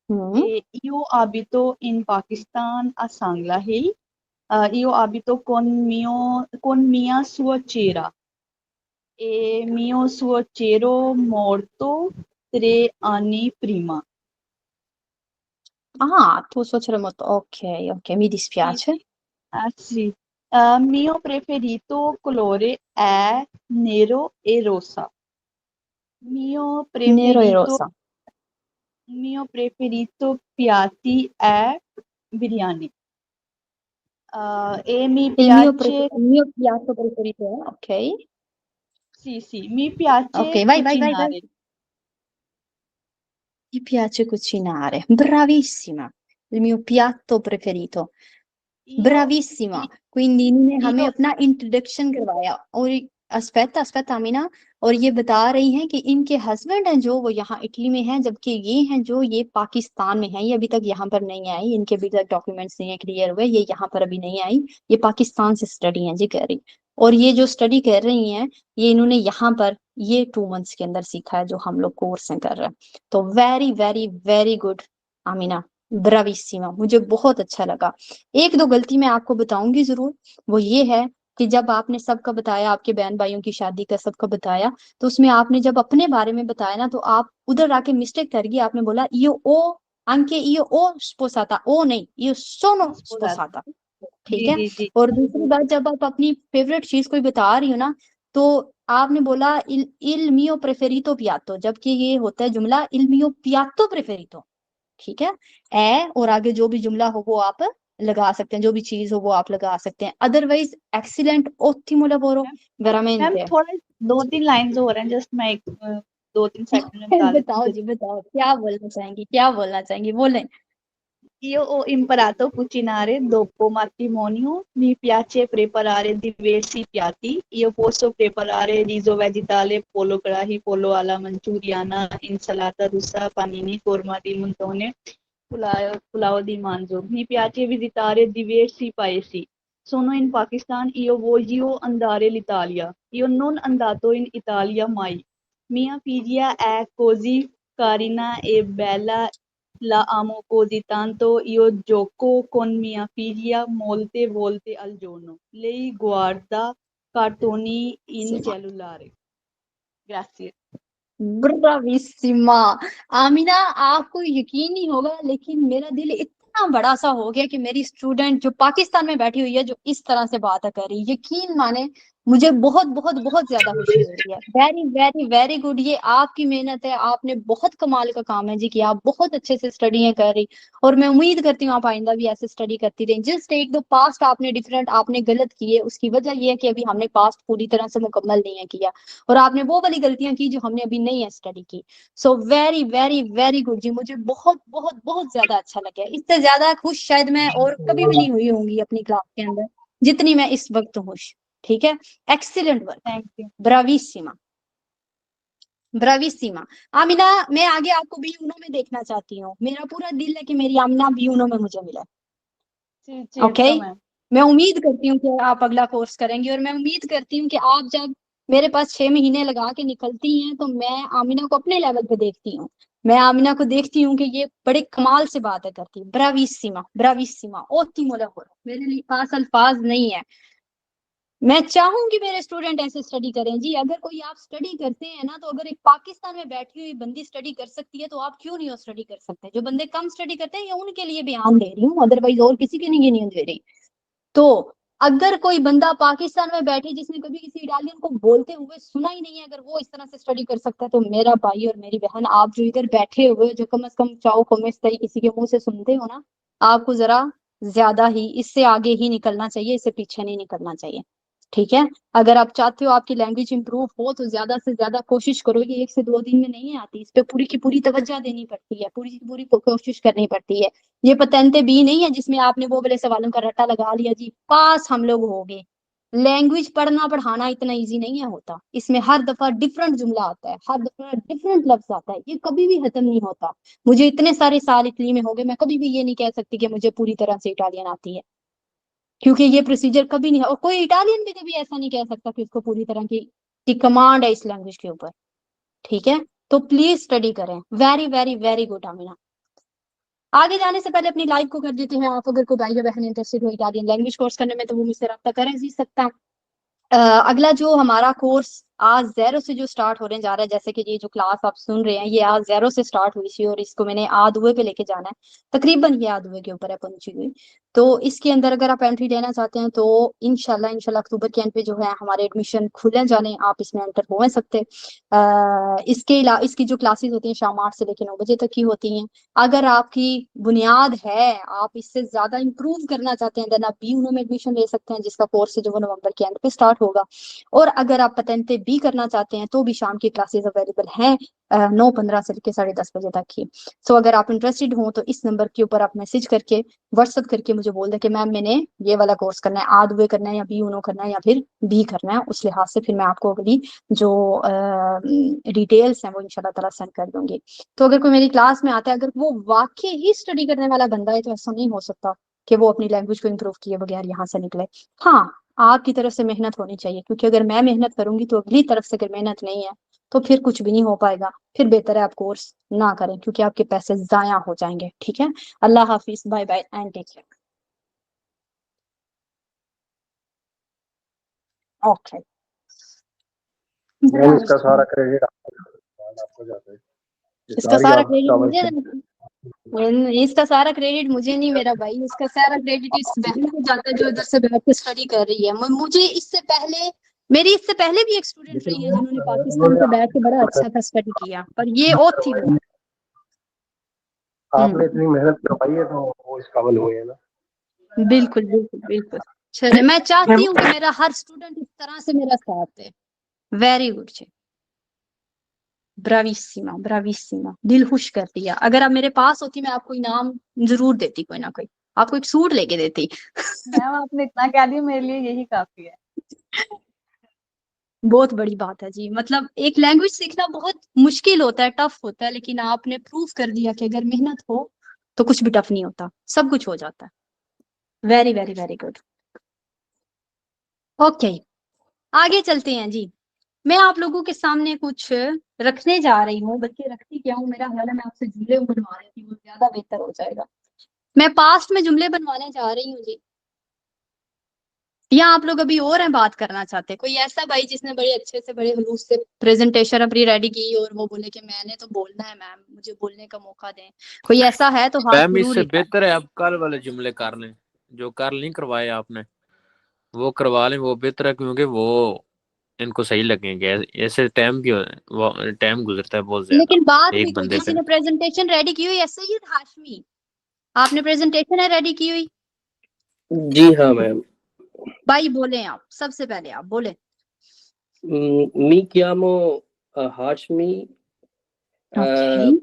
Speaker 10: E io abito in Pakistan, a Sangla Hill. Io abito con mia suocera. E mio suocero morto 3 anni prima.
Speaker 1: Ah, tuo suocero è morto. Ok, mi dispiace.
Speaker 10: Sì. Mio preferito colore è nero e rosa.
Speaker 1: Nero e rosa.
Speaker 10: Mio preferito piatti è biryani. E mi piace...
Speaker 1: Il mio piatto preferito è, ok?
Speaker 10: Sì, mi piace
Speaker 1: Ok, vai.
Speaker 10: cucinare.
Speaker 1: Mi piace cucinare. Bravissima. Il mio piatto preferito. Bravissima. Quindi इन्होंने हमें अपना introduction करवाया। और अस्पेता अमीना, और ये बता रही हैं कि इनके हस्बैंड हैं जो वो यहाँ इटली में हैं, जबकि ये हैं जो ये पाकिस्तान में हैं। ये अभी तक यहाँ पर नहीं आई, इनके अभी तक डॉक्यूमेंट्स नहीं है क्लियर हुए, ये यहाँ पर अभी नहीं आई। ये पाकिस्तान से स्टडी हैं जी कर रही, और ये जो स्टडी कर रही हैं ये इन्होंने यहाँ पर ये 2 मंथ्स के अंदर सीखा है जो हम लोग कोर्स में कर रहे हैं। तो very very very good Amina, ब्राविसिमा, मुझे बहुत अच्छा लगा। एक दो गलती मैं आपको बताऊंगी जरूर, वो ये है कि जब आपने सबका बताया, आपके बहन भाइयों की शादी का सबका बताया, तो उसमें आपने जब अपने बारे में बताया ना, तो आप उधर आके मिस्टेक कर गई, आपने बोला यो ओ anche io ho sposata, ओ नहीं, io sono sposata, ठीक
Speaker 10: जी
Speaker 1: है।
Speaker 10: जी जी
Speaker 1: और दूसरी बात, जब आप अपनी फेवरेट चीज कोई बता रही हो ना, तो आपने बोला il mio preferito piatto, जबकि ये होता है जुमला il mio piatto preferito, ठीक है। ए और आगे जो भी जुमला हो वो आप लगा सकते हैं, जो भी चीज हो वो आप लगा सकते हैं। Otherwise excellent, ottimo lavoro,
Speaker 10: ma'am
Speaker 1: veramente।
Speaker 10: थोड़ा 2-3 लाइन्स हो रहे हैं, जस्ट मैं 2-3 सेकंड में बता देती
Speaker 1: बताओ
Speaker 10: हूँ।
Speaker 1: जी, बताओ क्या बोलना चाहेंगी, क्या बोलना चाहेंगी, बोले।
Speaker 10: Io ho imparato a cucinare dopo matrimonio, mi piace preparare diversi piatti. Io posso preparare riso vegetale, pollo karahi, pollo alla manchuriana, insalata russa, panini, forma di montone, pulao di manzo. Mi piace visitare diversi paesi. Sono in Pakistan, io voglio andare all'Italia. Io non andato in Italia mai. Mia figlia è così carina e bella, la amo così tanto, io gioco con mia figlia molte volte al giorno. Lei guarda cartoni in cellulare. Grazie.
Speaker 1: ब्राविसिमा। Amina, आपको यकीन नहीं होगा, लेकिन मेरा दिल इतना बड़ा सा हो गया कि मेरी स्टूडेंट जो पाकिस्तान में बैठी हुई है, जो इस तरह से बात कर रही है, यकीन माने मुझे बहुत बहुत बहुत ज्यादा खुशी हो रही है। वेरी वेरी वेरी गुड, ये आपकी मेहनत है, आपने बहुत कमाल का काम है जी कि आप बहुत अच्छे से स्टडी कर रही, और मैं उम्मीद करती हूँ आप आइंदा भी ऐसे स्टडी करती रहें। जस्ट एक दो पास्ट आपने डिफरेंट, आपने गलत किए, उसकी वजह यह है कि अभी हमने पास्ट पूरी तरह से मुकम्मल नहीं है किया, और आपने वो वाली गलतियां की जो हमने अभी नहीं है स्टडी की। So very very very good जी, मुझे बहुत बहुत बहुत ज्यादा अच्छा लगा। इससे ज्यादा खुश शायद मैं और कभी भी नहीं हुई होंगी अपनी क्लास के अंदर जितनी मैं इस वक्त खुश। ठीक है, एक्सीलेंट वर्क,
Speaker 10: थैंक यू।
Speaker 1: ब्राविसिमा, ब्राविसिमा। आमिना, मैं आगे आपको बी यूनो में देखना चाहती हूँ, मेरा पूरा दिल है कि मेरी आमिना बी यूनो में मुझे मिले। ओके,
Speaker 10: मैम
Speaker 1: मैं उम्मीद करती हूँ कि आप अगला कोर्स करेंगी, और मैं उम्मीद करती हूँ कि आप जब मेरे पास 6 महीने लगा के निकलती हैं, तो मैं आमिना को अपने लेवल पे देखती हूँ, मैं आमिना को देखती हूँ कि ये बड़े कमाल से बातें करती है। ब्राविसिमा, ब्राविसिमा, ओत्तिमो लावोरो, मेरे लिए पास अल्फाज नहीं है। मैं चाहूंगी मेरे स्टूडेंट ऐसे स्टडी करें जी। अगर कोई आप स्टडी करते हैं ना, तो अगर एक पाकिस्तान में बैठी हुई बंदी स्टडी कर सकती है, तो आप क्यों नहीं हो स्टडी कर सकते। जो बंदे कम स्टडी करते हैं, ये उनके लिए बयान दे रही हूँ, अदरवाइज और किसी के लिए नहीं दे रही। तो अगर कोई बंदा पाकिस्तान में बैठे जिसने कभी किसी इटालियन को बोलते हुए सुना ही नहीं है, अगर वो इस तरह से स्टडी कर सकता है, तो मेरा भाई और मेरी बहन, आप जो इधर बैठे हुए, जो कम से कम चाओ कमेस्ताई किसी के मुंह से सुनते हो ना, आपको जरा ज्यादा ही इससे आगे ही निकलना चाहिए, इससे पीछे नहीं निकलना चाहिए। ठीक है, अगर आप चाहते हो आपकी लैंग्वेज इंप्रूव हो, तो ज्यादा से ज्यादा कोशिश करो। ये 1 से 2 दिन में नहीं आती, इस पे पूरी की पूरी तवज्जो देनी पड़ती है, पूरी की पूरी कोशिश करनी पड़ती है। ये पतंते भी नहीं है जिसमें आपने वो वाले सवालों का रट्टा लगा लिया जी, पास हम लोग हो गए। लैंग्वेज पढ़ना पढ़ाना इतना इजी नहीं है होता, इसमें हर दफा डिफरेंट जुमला आता है, हर दफा डिफरेंट लफ्ज आता है, ये कभी भी खत्म नहीं होता। मुझे इतने सारे साल इटली में हो गए, मैं कभी भी ये नहीं कह सकती कि मुझे पूरी तरह से इटालियन आती है, क्योंकि ये प्रोसीजर कभी नहीं है, और कोई इटालियन भी कभी ऐसा नहीं कह सकता कि उसको पूरी तरह की कमांड है इस लैंग्वेज के ऊपर। ठीक है, तो प्लीज स्टडी करें। Very very very good Amina. आगे जाने से पहले अपनी लाइव को कर देते हैं आप, अगर कोई भाई या बहन इंटरेस्टेड हो इटालियन लैंग्वेज कोर्स करने में, तो वो मुझसे रब्ता करें जी सकता। अगला जो हमारा कोर्स आज 0 से जो स्टार्ट होने जा रहा है, जैसे कि ये जो क्लास आप सुन रहे हैं, ये आज 0 से स्टार्ट हुई थी, और इसको मैंने आधुए पे लेके जाना है, तकरीबन ये आधुए के ऊपर है पहुंची हुई। तो इसके अंदर अगर आप एंट्री लेना चाहते हैं, तो इंशाल्लाह अक्टूबर के एंड पे जो है हमारे एडमिशन खुले जाने, आप इसमें एंटर हो सकते। इसके अलावा इसकी जो क्लासेस होती हैं शाम 8 से लेकर 9 बजे तक की होती हैं। अगर आपकी बुनियाद है, आप इससे ज्यादा इंप्रूव करना चाहते हैं, देन आप बी यूनो में एडमिशन ले सकते हैं, जिसका कोर्स है जो नवंबर के एंड पे स्टार्ट होगा। और अगर आप पतंते भी करना चाहते हैं, तो भी शाम की क्लासेस अवेलेबल हैं 9:15 से लेकर 10:30 बजे तक की। सो अगर आप इंटरेस्टेड हो, तो इस नंबर के ऊपर आप मैसेज करके, व्हाट्सअप करके मुझे बोल दें कि मैम मैंने ये वाला कोर्स करना है, आधवे करना है, या बी यूनो करना है, या फिर बी करना है। उस लिहाज से फिर मैं आपको अगली जो डिटेल्स हैं वो इंशाल्लाह ताला सेंड कर दूंगी। तो अगर कोई मेरी क्लास में आता है, अगर वो वाकई ही स्टडी करने वाला बंदा है, तो ऐसा नहीं हो सकता कि वो अपनी लैंग्वेज को इम्प्रूव किए बगैर यहाँ से निकले। हाँ, आपकी तरफ से मेहनत होनी चाहिए, क्योंकि अगर मैं मेहनत करूंगी, तो अगली तरफ से अगर मेहनत नहीं है, तो फिर कुछ भी नहीं हो पाएगा, फिर बेहतर है आप कोर्स ना करें क्योंकि आपके पैसे जाया हो जाएंगे। ठीक है, अल्लाह हाफिज, bye bye and take care. Okay,
Speaker 4: इसका सारा क्रेडिट आपको जाता है।
Speaker 1: इसका सारा क्रेडिट मुझे, इसका सारा क्रेडिट मुझे नहीं मेरा भाई, इसका सारा क्रेडिट इस बहन को जाता है जो इधर से बैठ के स्टडी कर रही है। मुझे इससे पहले, मेरी इससे पहले भी एक स्टूडेंट रही है जिन्होंने पाकिस्तान से बैठ के बड़ा अच्छा सा स्टडी किया, पर ये और थी वो।
Speaker 4: आपने इतनी मेहनत करवाई है तो वो इस काबिल हुए है ना।
Speaker 1: बिल्कुल बिल्कुल बिल्कुल। चलिए, मैं चाहती हूँ कि मेरा हर स्टूडेंट इस तरह से मेरा साथ दे। वेरी गुड जी, ब्राविसिमा ब्राविसिमा, दिल खुश कर दिया। अगर आप मेरे पास होती मैं आपको इनाम जरूर देती, कोई ना कोई, आपको एक सूट लेके देती।
Speaker 10: मैम आपने इतना कह दिया, मेरे लिए यही काफी है।
Speaker 1: बहुत बड़ी बात है जी, मतलब एक लैंग्वेज सीखना बहुत मुश्किल होता है, टफ होता है, लेकिन आपने प्रूव कर दिया कि अगर मेहनत हो तो कुछ भी टफ नहीं होता, सब कुछ हो जाता है। Very very very good. Okay, आगे चलते हैं जी। मैं आप लोगों के सामने कुछ रखने जा रही हूँ, बल्कि रखती क्या हूँ, मेरा ख्याल है मैं आपसे जुमले बनवा रही थी, वो ज्यादा बेहतर हो जाएगा। मैं पास्ट में जुमले बनवाने जा रही हूँ जी। या आप लोग अभी और हैं बात करना चाहते हैं? कोई ऐसा भाई जिसने बड़े अच्छे से बड़े हुलूस से प्रेजेंटेशन अपनी रेडी की और वो बोले कि मैंने तो बोलना है मैम, मुझे बोलने का मौका दें, कोई ऐसा है तो हाथ
Speaker 6: मैम
Speaker 1: जरूर
Speaker 6: इससे
Speaker 1: दिखाएं।
Speaker 6: बेहतर है आप कल वाले जुमले कर लें, जो कल नहीं करवाए आपने वो करवा लें, वो बेहतर है क्योंकि वो इनको सही लगेंगे। ऐसे टाइम की टाइम गुजरता है बहुत ज्यादा
Speaker 1: लेकिन बात हुई,
Speaker 6: एक
Speaker 1: कोई
Speaker 6: बंदे
Speaker 1: किसी
Speaker 6: पे।
Speaker 1: ने प्रेजेंटेशन रेडी की हुई है? सैयद हाशमी, आपने प्रेजेंटेशन है रेडी की हुई?
Speaker 11: जी हाँ मैम।
Speaker 1: भाई बोले आप, सबसे पहले आप बोले।
Speaker 11: Mi chiamo Hashmi,
Speaker 1: okay,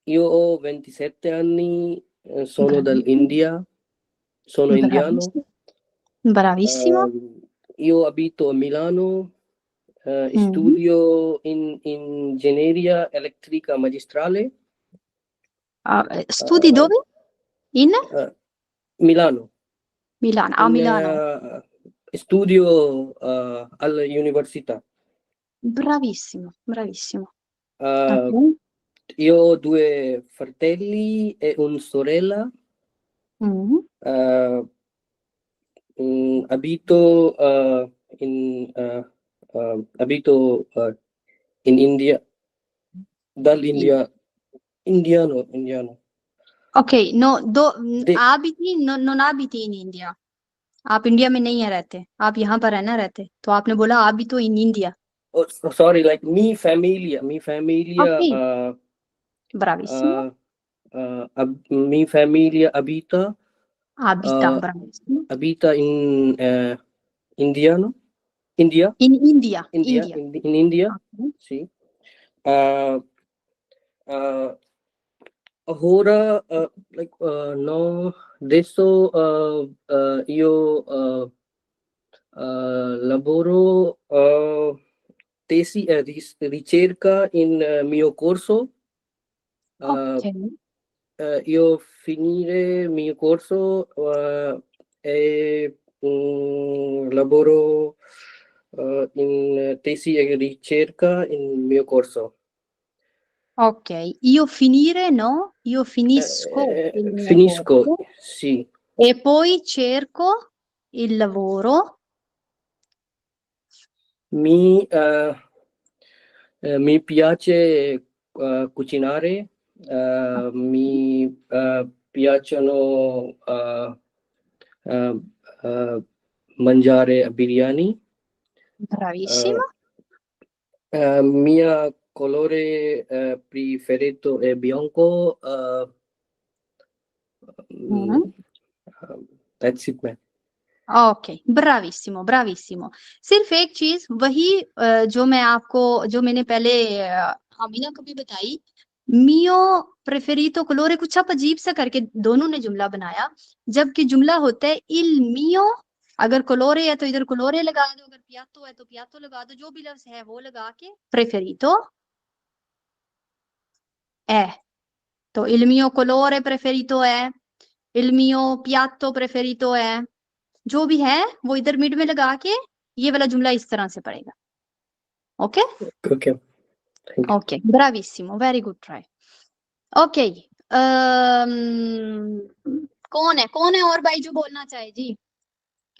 Speaker 11: io ho 27 anni, sono dall'India, sono indiano,
Speaker 1: bravissimo,
Speaker 11: io abito a Milano, studio in ingegneria elettrica magistrale.
Speaker 1: studi dove? In
Speaker 11: Milano.
Speaker 1: Milano, a Milano.
Speaker 11: Studio all'università.
Speaker 1: Bravissimo, bravissimo.
Speaker 11: Io ho 2 fratelli e una sorella. Abito in India, dall'India, indiano.
Speaker 1: Ok, no, abiti, non abiti in India, आप India में नहीं है रहते, आप यहाँ पर है ना रहते, तो आपने बोला abito in India.
Speaker 11: Oh, sorry, like mi famiglia,
Speaker 1: Okay. Bravissimo.
Speaker 11: Mi famiglia abita
Speaker 1: bravissimo.
Speaker 11: abita in India.
Speaker 1: In India.
Speaker 11: In India.
Speaker 1: Okay.
Speaker 11: Sì. Ora like no, adesso io lavoro tesi ricerca in mio corso.
Speaker 1: Okay.
Speaker 11: Io finire mio corso e lavoro in tesi e ricerca in mio corso.
Speaker 1: Ok, io finire no, io finisco il mio
Speaker 11: Finisco,
Speaker 1: corso,
Speaker 11: sì.
Speaker 1: e poi cerco il lavoro.
Speaker 11: Mi piace cucinare, mi piacciono mangiare biryani.
Speaker 1: Bravissimo.
Speaker 11: Mio colore preferito è bianco. That's it, man.
Speaker 1: Okay, ब्राविसिमो ब्राविसिमो। सिर्फ एक चीज वही जो मैंने पहले Amina को भी बताई, मियो प्रेफेरितो कलोरे, कुछ आप अजीब सा करके दोनों ने जुमला बनाया, जबकि जुमला होता है इल मियो। अगर कलोरे है तो इधर कलोरे लगा दो, अगर पियातो है तो पियातो लगा दो, जो भी लफ्ज है वो लगा के प्रेफेरितो है। तो इल मियो कलोरे प्रेफेरितो है, इल मियो पियातो प्रेफेरितो है, जो भी है वो इधर मिड में लगा के ये वाला जुमला इस तरह से पड़ेगा। Okay
Speaker 11: Okay.
Speaker 1: ओके, ब्राविसिमो, वेरी गुड ट्राई। ओके, कौन है और भाई जो बोलना चाहे जी,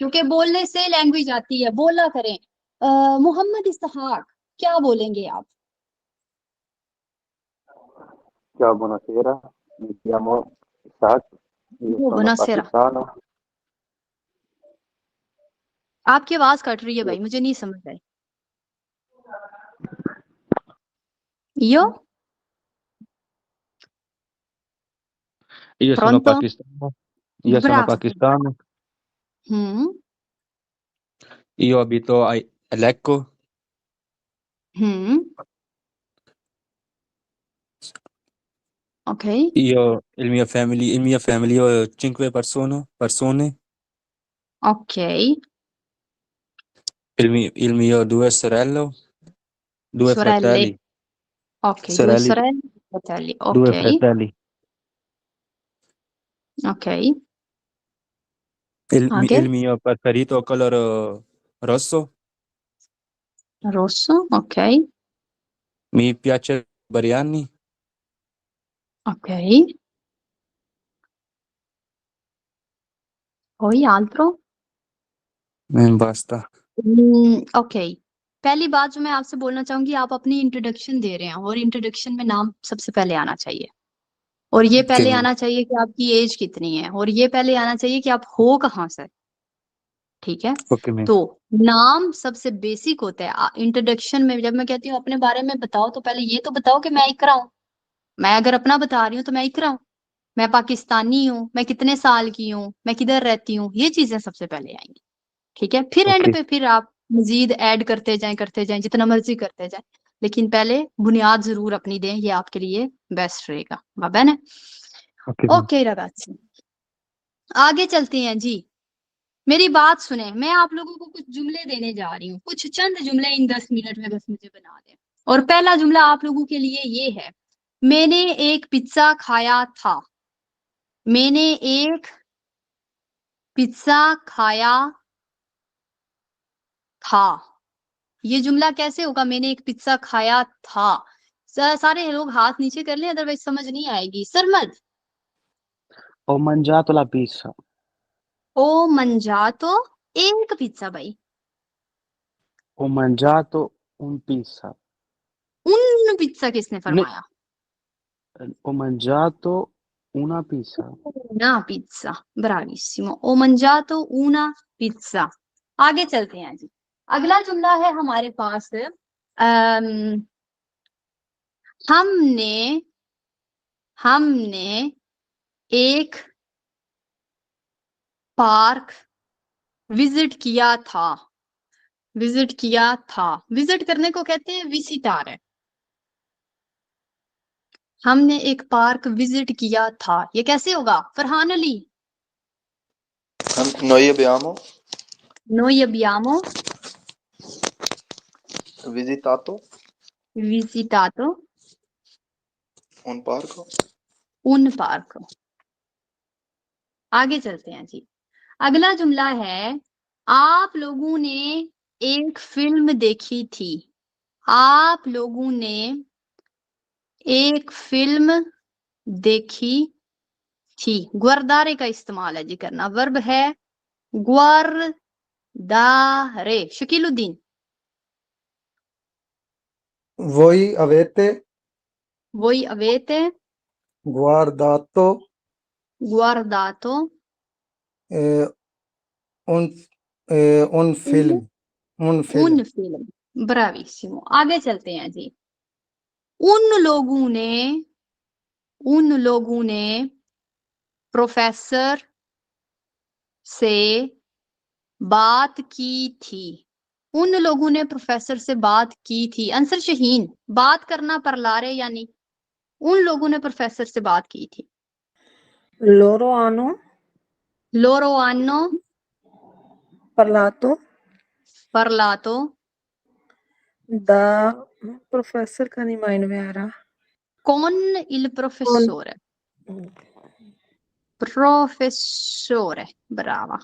Speaker 1: क्योंकि बोलने से लैंग्वेज आती है, बोला करें। मोहम्मद इसहाक, क्या बोलेंगे आप?
Speaker 12: Ciao, buonasera, mi chiamo Isaac, io sono
Speaker 1: बुनासेरा,
Speaker 12: pakistano.
Speaker 1: आपकी आवाज कट रही है भाई, मुझे नहीं समझ आई। यो
Speaker 13: Io sono
Speaker 1: pronto?
Speaker 13: pakistano. Io sono
Speaker 1: Bravo.
Speaker 13: pakistano.
Speaker 1: Hmm
Speaker 13: Io abito a Lecco.
Speaker 1: Hmm ok,
Speaker 13: Il mia family, io ho 5 persone.
Speaker 1: ok,
Speaker 13: Il mio 2 sorelle, 2
Speaker 1: sorelle,
Speaker 13: fratelli,
Speaker 1: ok, due
Speaker 13: sorelli,
Speaker 1: sorelle, fratelli,
Speaker 13: 2
Speaker 1: ok,
Speaker 13: fratelli.
Speaker 1: ok,
Speaker 13: Il
Speaker 1: आगे
Speaker 13: mio preferito colore rosso.
Speaker 1: rosso, ok,
Speaker 13: Mi piace biryani.
Speaker 1: ok, poi altro?
Speaker 13: Basta.
Speaker 1: ok, पहली बात जो मैं आपसे बोलना चाहूंगी, आप अपनी इंट्रोडक्शन दे रहे हैं और इंट्रोडक्शन में नाम सबसे पहले आना चाहिए, और ये पहले आना चाहिए कि आपकी एज कितनी है, और ये पहले आना चाहिए कि आप हो कहाँ से। ठीक है,
Speaker 13: ओके मैम।
Speaker 1: तो नाम सबसे बेसिक होता है। इंट्रोडक्शन में जब मैं कहती हूँ अपने बारे में बताओ, तो पहले ये तो बताओ कि मैं इकरा हूँ। मैं अगर अपना बता रही हूँ तो मैं इकरा हूँ, मैं पाकिस्तानी हूँ, मैं कितने साल की हूँ, मैं किधर रहती हूँ, ये चीजें सबसे पहले आएंगी। ठीक है, फिर एंड
Speaker 13: ओके
Speaker 1: पे फिर आप मजीद ऐड करते जाएं जितना मर्जी करते जाएं, लेकिन पहले बुनियाद जरूर अपनी दें, ये आपके लिए बेस्ट रहेगा। बाबा ने
Speaker 13: ओके मैम।
Speaker 1: ओके रगाची, आगे चलते हैं जी। मेरी बात सुने, मैं आप लोगों को कुछ जुमले देने जा रही हूँ, कुछ चंद जुमले इन 10 मिनट में बस मुझे बना दें। और पहला जुमला आप लोगों के लिए ये है, मैंने एक पिज्जा खाया था। मैंने एक पिज्जा खाया था। ये जुमला कैसे होगा? मैंने एक पिज्जा खाया था। सारे लोग हाथ नीचे कर लें, अदरवाइज समझ नहीं आएगी। Sarmad,
Speaker 2: Ho mangiato la pizza.
Speaker 1: ओ मंजातो एक पिज्जा भाई,
Speaker 2: Ho mangiato un pizza.
Speaker 1: उन पिज्जा किसने
Speaker 2: Ne-
Speaker 1: फरमाया?
Speaker 2: Ho mangiato una pizza.
Speaker 1: una pizza, bravissimo, ho mangiato una pizza। आगे चलते हैं जी। अगला जुमला है हमारे पास, हमने हमने एक पार्क विजिट किया था। विजिट किया था, विजिट करने को कहते हैं विजिटार। हमने एक पार्क विजिट किया था, ये कैसे होगा Farhan Ali?
Speaker 14: Noi abbiamo
Speaker 1: Noi abbiamo
Speaker 14: visitato
Speaker 1: visitato
Speaker 14: un parco.
Speaker 1: un parco। आगे चलते हैं जी। अगला जुमला है, आप लोगों ने एक फिल्म देखी थी। आप लोगों ने एक फिल्म देखी थी। गुरदारे का इस्तेमाल है जी करना, वर्ब है गुरदारे। शकीलुद्दीन,
Speaker 15: Voi avete
Speaker 1: वही अवेते
Speaker 15: guardato
Speaker 1: गुरदातो
Speaker 15: eh, un, un film. Un film.
Speaker 1: उन फिल्म, ब्राविसिमो। आगे चलते हैं जी। उन लोगों ने प्रोफेसर से बात की थी। उन लोगों ने प्रोफेसर से बात की थी। आंसर शहीन, बात करना परलारे, यानी उन लोगों ने प्रोफेसर से बात की थी।
Speaker 16: Loro hanno
Speaker 1: लोरो आनो
Speaker 16: parlato
Speaker 1: परलातो
Speaker 16: da professor Canimai Vera.
Speaker 1: con il professore। प्रोफेसोरे, ब्रावा।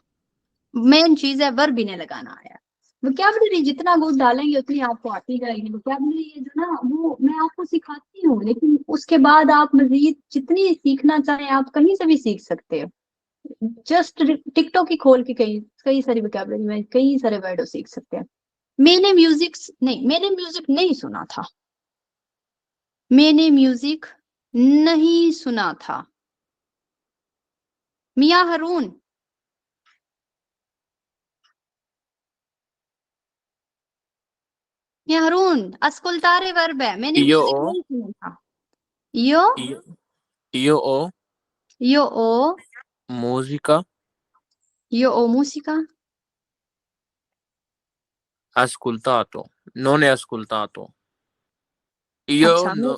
Speaker 1: मेन चीज है वर्ब इन्हें लगाना है। वोकैबुलरी जितना गुड डालेंगे उतनी आपको आती जाएगी। वोकैबुलरी ये जो ना वो मैं आपको सिखाती हूँ, लेकिन उसके बाद आप मजीद जितनी सीखना चाहें आप कहीं से भी सीख सकते हो। जस्ट टिकटॉक ही खोल के कई कई सारी वोकैबुलरी में कई सारे वर्ड सीख सकते हैं। मैंने म्यूजिक नहीं सुना था। मैंने म्यूजिक नहीं सुना था। मियां हारून, मियां हारून अस्कुल्तारे वर्ब है। मैंने
Speaker 6: io
Speaker 1: म्यूजिक
Speaker 6: o
Speaker 1: नहीं सुना था। io
Speaker 6: io o
Speaker 1: io o
Speaker 6: musica
Speaker 1: musica
Speaker 6: ascoltato, non è ascoltato. Io
Speaker 1: अच्छा
Speaker 6: no,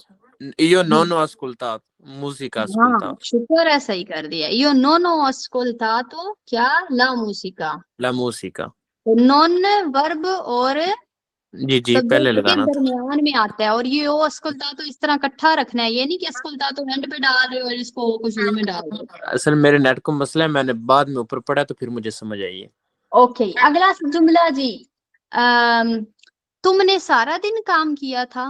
Speaker 6: io non
Speaker 1: हम्म,
Speaker 6: ho ascoltato musica
Speaker 1: हाँ
Speaker 6: ascoltato
Speaker 1: शुक्र है सही कर दिया। io non ho ascoltato क्या la musica।
Speaker 6: la musica।
Speaker 1: Non verb और
Speaker 6: जी पहले
Speaker 1: सब्जेक्ट के
Speaker 6: लगाना था।
Speaker 1: दरमियान में आता है। और ये ओ अस्कुल्ता तो इस तरह इकट्ठा रखना है, ये नहीं कि अस्कुल्ता तो एंड पे डाल रहे हो और इसको कुछ में डाल रहे हो।
Speaker 6: असल मेरे नेट को मसला है, मैंने बाद में ऊपर पढ़ा तो फिर मुझे समझ आई है।
Speaker 1: ओके अगला जुमला जी। तुमने सारा दिन काम किया था।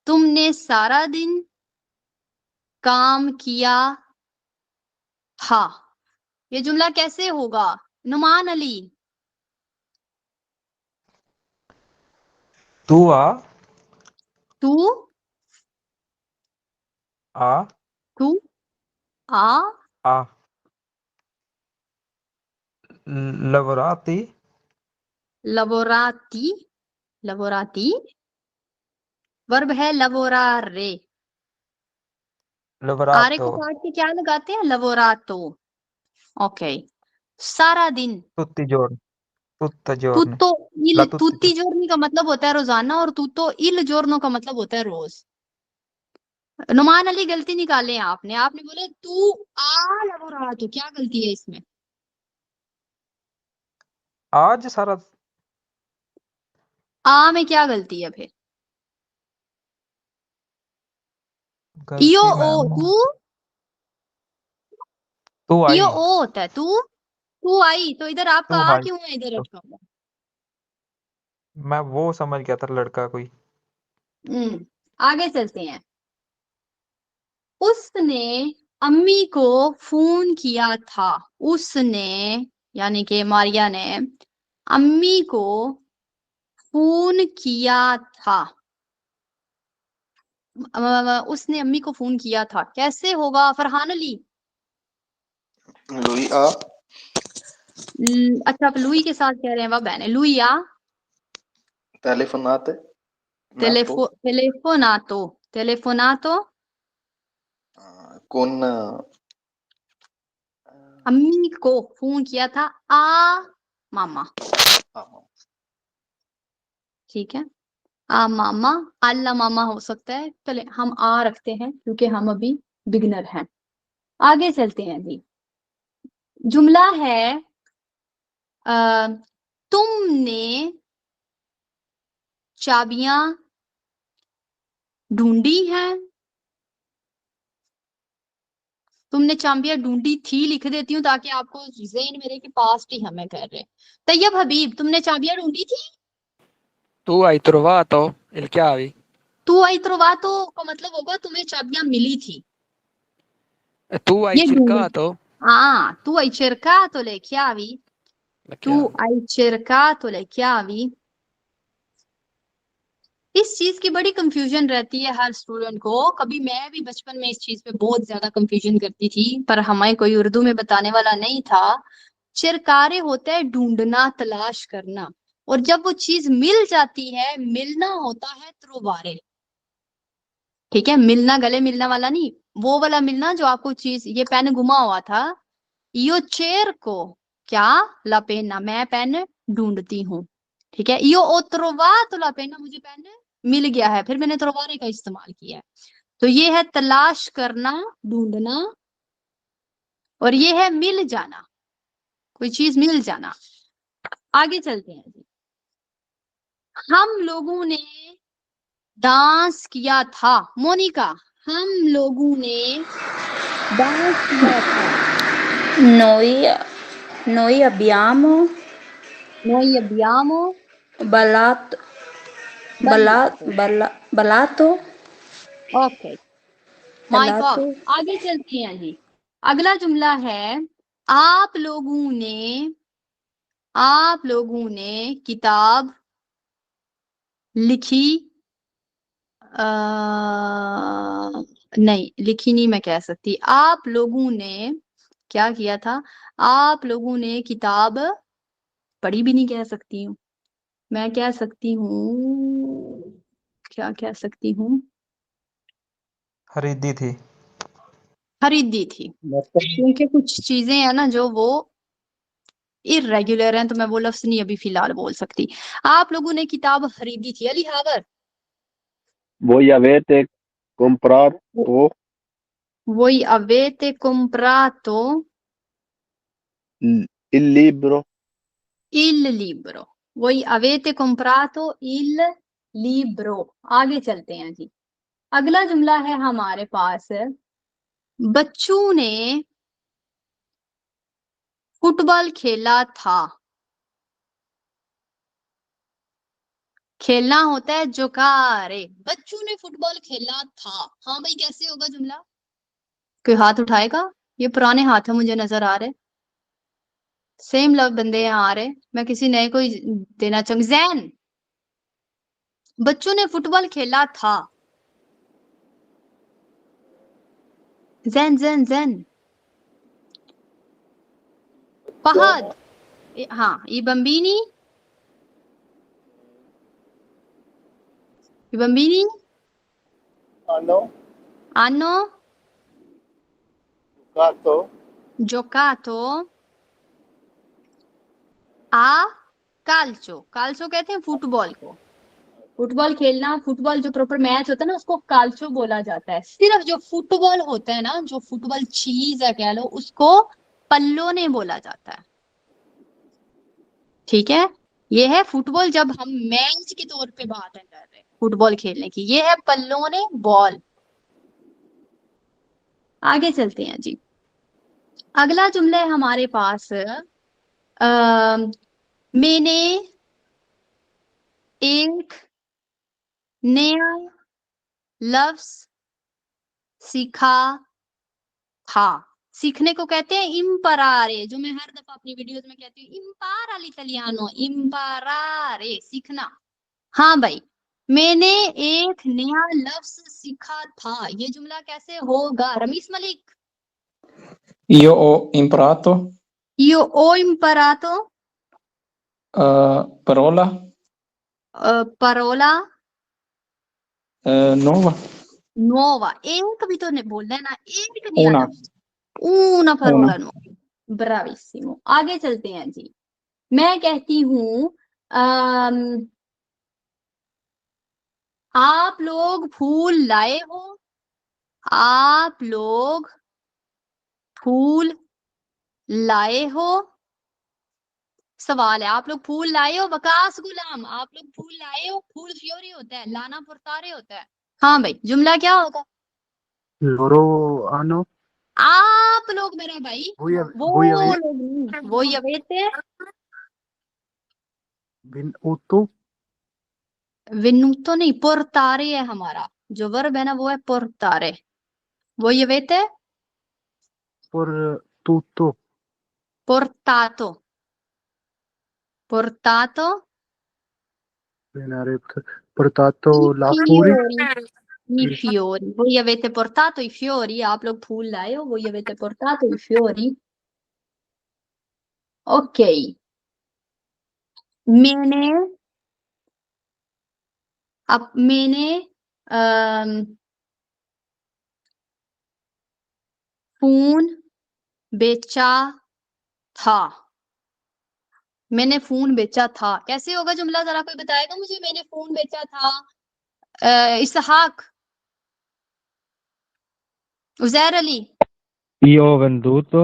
Speaker 1: तुमने सारा दिन काम किया था। ये जुमला कैसे होगा? नुमान अली।
Speaker 3: तू आ
Speaker 1: तू
Speaker 3: आ
Speaker 1: तू आ
Speaker 3: आ लवराती
Speaker 1: लवोराती लवोराती वर्ब है लवोरारे। आरे को
Speaker 3: लवरातो
Speaker 1: काट के क्या लगाते हैं? लवोरातो। ओके सारा दिन।
Speaker 3: tutti i giorni tutto giorni
Speaker 1: tutto
Speaker 3: la
Speaker 1: il
Speaker 3: tutti
Speaker 1: tutti i giorni का मतलब होता है रोजाना और tutto il giorno का मतलब होता है रोज। नुमान अली गलती निकाले आपने। आपने बोले तू आ लवोरातो, क्या गलती है इसमें?
Speaker 3: आज सारा
Speaker 1: आ में क्या गलती है फिर? इयो
Speaker 3: गलती
Speaker 1: ओ
Speaker 3: मैम
Speaker 1: तू
Speaker 3: तू
Speaker 1: इयो
Speaker 3: आई
Speaker 1: ओ होता है तू आई। तो इधर आपका
Speaker 3: तू
Speaker 1: आ
Speaker 3: आई
Speaker 1: क्यों है इधर
Speaker 3: तो
Speaker 1: अटका हुआ?
Speaker 3: मैं वो समझ गया था लड़का कोई।
Speaker 1: आगे चलते हैं। उसने अम्मी को फोन किया था। उसने यानी कि मारिया ने अम्मी को फोन किया था। उसने अम्मी को फोन किया था कैसे होगा फरहान अली?
Speaker 14: lui ha
Speaker 1: अच्छा आप लुई के साथ कह रहे हैं, वह बहन है लुई आ
Speaker 14: telefonate nato
Speaker 1: telefonato
Speaker 14: con
Speaker 1: अम्मी को फोन किया था आ मामा। ठीक है आ मामा अल्ला मामा हो सकता है। चले हम आ रखते हैं क्योंकि हम अभी बिगिनर हैं। आगे चलते हैं जी। जुमला है तुमने चाबियां ढूंढी हैं। तुमने चाबियां ढूंढी थी लिख देती हूँ ताकि आपको ज़हन मेरे के पास ही हमें कर रहे। तैयब हबीब तुमने चाबियां ढूंढी थी।
Speaker 17: Tu hai trovato il chiavi?
Speaker 1: तू आई trovato का मतलब होगा तुम्हें चाबियां मिली थी।
Speaker 17: E tu hai
Speaker 1: ये ढूंढी।
Speaker 17: cercato
Speaker 1: हाँ tu hai cercato le chiavi।
Speaker 17: la
Speaker 1: tu
Speaker 17: chiave?
Speaker 1: hai cercato le chiavi। इस चीज की बड़ी कंफ्यूजन रहती है हर स्टूडेंट को। कभी मैं भी बचपन में इस चीज पे बहुत ज्यादा कंफ्यूजन करती थी पर हमें कोई उर्दू में बताने वाला नहीं था। चिरकारे होता है ढूंढना तलाश करना, और जब वो चीज मिल जाती है मिलना होता है त्रोबारे। ठीक है मिलना गले मिलना वाला नहीं, वो वाला मिलना जो आपको चीज ये पेन गुमा हुआ था। यो चेयर को क्या ला पेना मैं पेन ढूंढती हूँ। ठीक है यो ओ trovato la penna मुझे पेन मिल गया है, फिर मैंने त्रोबारे का इस्तेमाल किया है। तो ये है तलाश करना ढूंढना, और ये है मिल जाना, कोई चीज मिल जाना। आगे चलते हैं जी। हम लोगों ने डांस किया था। मोनिका हम लोगों ने डांस किया था।
Speaker 9: Noi abbiamo
Speaker 1: Noi abbiamo
Speaker 16: Ballato. Ballato.
Speaker 1: Okay my
Speaker 16: Ballato.
Speaker 1: God. आगे चलते हैं जी। अगला जुमला है आप लोगों ने किताब लिखी नहीं लिखी नहीं मैं कह सकती। आप लोगों ने क्या किया था? आप लोगों ने किताब पढ़ी भी नहीं कह सकती हूँ। मैं कह सकती हूँ क्या कह सकती हूँ?
Speaker 3: खरीदी थी।
Speaker 1: खरीदी थी, क्योंकि कुछ चीजें हैं ना जो वो इर्रेगुलर हैं, तो मैं वो लफ्ज नहीं अभी फिलहाल बोल सकती। आप लोगों ने किताब खरीदी थी। अली हावर
Speaker 12: Voi avete comprato
Speaker 1: Voi avete comprato
Speaker 12: il libro?
Speaker 1: il libro। Voi avete comprato il libro। आगे चलते हैं जी। अगला जुमला है हमारे पास बच्चों ने फुटबॉल खेला था। खेलना होता है जोकारे। बच्चों ने फुटबॉल खेला था। हाँ भाई कैसे होगा जुमला? कोई हाथ उठाएगा? ये पुराने हाथ है मुझे नजर आ रहे। सेम लव बंदे यहाँ आ रहे। मैं किसी नए को ही देना चाहूंगी। जैन बच्चों ने फुटबॉल खेला था। जैन जैन जैन फहद हाँ ई बम्बीनी hanno giocato a calcio। काल्चो कहते हैं फुटबॉल को। फुटबॉल खेलना, फुटबॉल जो प्रॉपर मैच होता है ना उसको काल्चो बोला जाता है। सिर्फ जो फुटबॉल होता है ना, जो फुटबॉल चीज है कह लो, उसको पल्लो ने बोला जाता है। ठीक है, ये है फुटबॉल जब हम मैच के तौर पे बात कर रहे हैं फुटबॉल खेलने की। ये है पल्लो ने बॉल। आगे चलते हैं जी। अगला जुमला है हमारे पास मैंने एक नया लफ्ज सीखा था। सीखने को कहते हैं इम्परारे, जो मैं हर दफा अपनी वीडियोस में कहती हूँ इम्पारा l'italiano, इम्परारे सीखना। हाँ भाई मैंने एक नया लफ्ज सीखा था। ये जुमला कैसे होगा Ramis Malik?
Speaker 7: Io ho imparato
Speaker 1: Io ho imparato
Speaker 7: parola
Speaker 1: parola
Speaker 7: nuova.
Speaker 1: nuova। एक भी तो नहीं बोलना है ना, एक नया
Speaker 7: Una.
Speaker 1: लफ्ज una
Speaker 7: Una.
Speaker 1: parola nuova। ब्राविसिमो। आगे चलते हैं जी। मैं कहती हूँ आप लोग फूल लाए हो। आप लोग फूल लाए हो। सवाल है आप लोग फूल लाए हो? वकास गुलाम आप लोग फूल लाए हो? फूल फ्योरी होता है, लाना पुरतारे होता है। हाँ भाई जुमला क्या होगा?
Speaker 5: loro hanno
Speaker 1: आप लोग मेरा भाई
Speaker 5: voi
Speaker 1: वो
Speaker 5: avete
Speaker 1: लोग नहीं, वो यवेते
Speaker 5: venuto
Speaker 1: विनुतो नहीं, पोर्तारे है हमारा जो वर्ब है ना, वो है पोर्तारे। वो यवेते
Speaker 5: por tutto
Speaker 1: portato portato
Speaker 5: venire portato
Speaker 1: i
Speaker 5: là fuori
Speaker 1: fiori। I fiori, voi avete portato i fiori? आप लोग फूल लाए हो? voi avete portato i fiori? Ok, मैंने फोन बेचा था। मैंने फोन बेचा था कैसे होगा जुमला? जरा कोई बताएगा मुझे। मैंने फोन बेचा था। Ishaq, Uzair Ali.
Speaker 17: Io ho venduto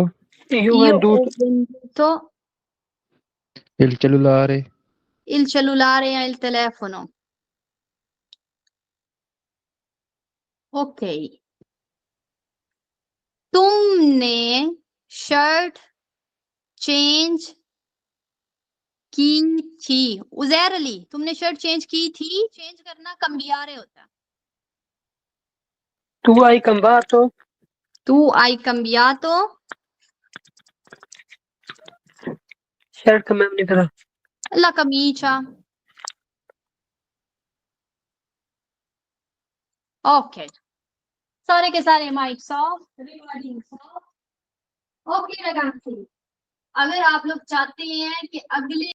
Speaker 1: Io ho venduto
Speaker 17: il cellulare.
Speaker 1: il cellulare e il telefono। ok, तुमने शर्ट चेंज की थी। उजैर अली, तुमने शर्ट चेंज की थी, चेंज करना cambiare होता है।
Speaker 11: Tu hai cambiato?
Speaker 1: तू hai cambiato?
Speaker 11: Certo, मैम नहीं पता।
Speaker 1: La camicia। ओके, सारे के सारे mics off, recording off. Okay रगांसी, अगर आप लोग चाहते हैं कि अगले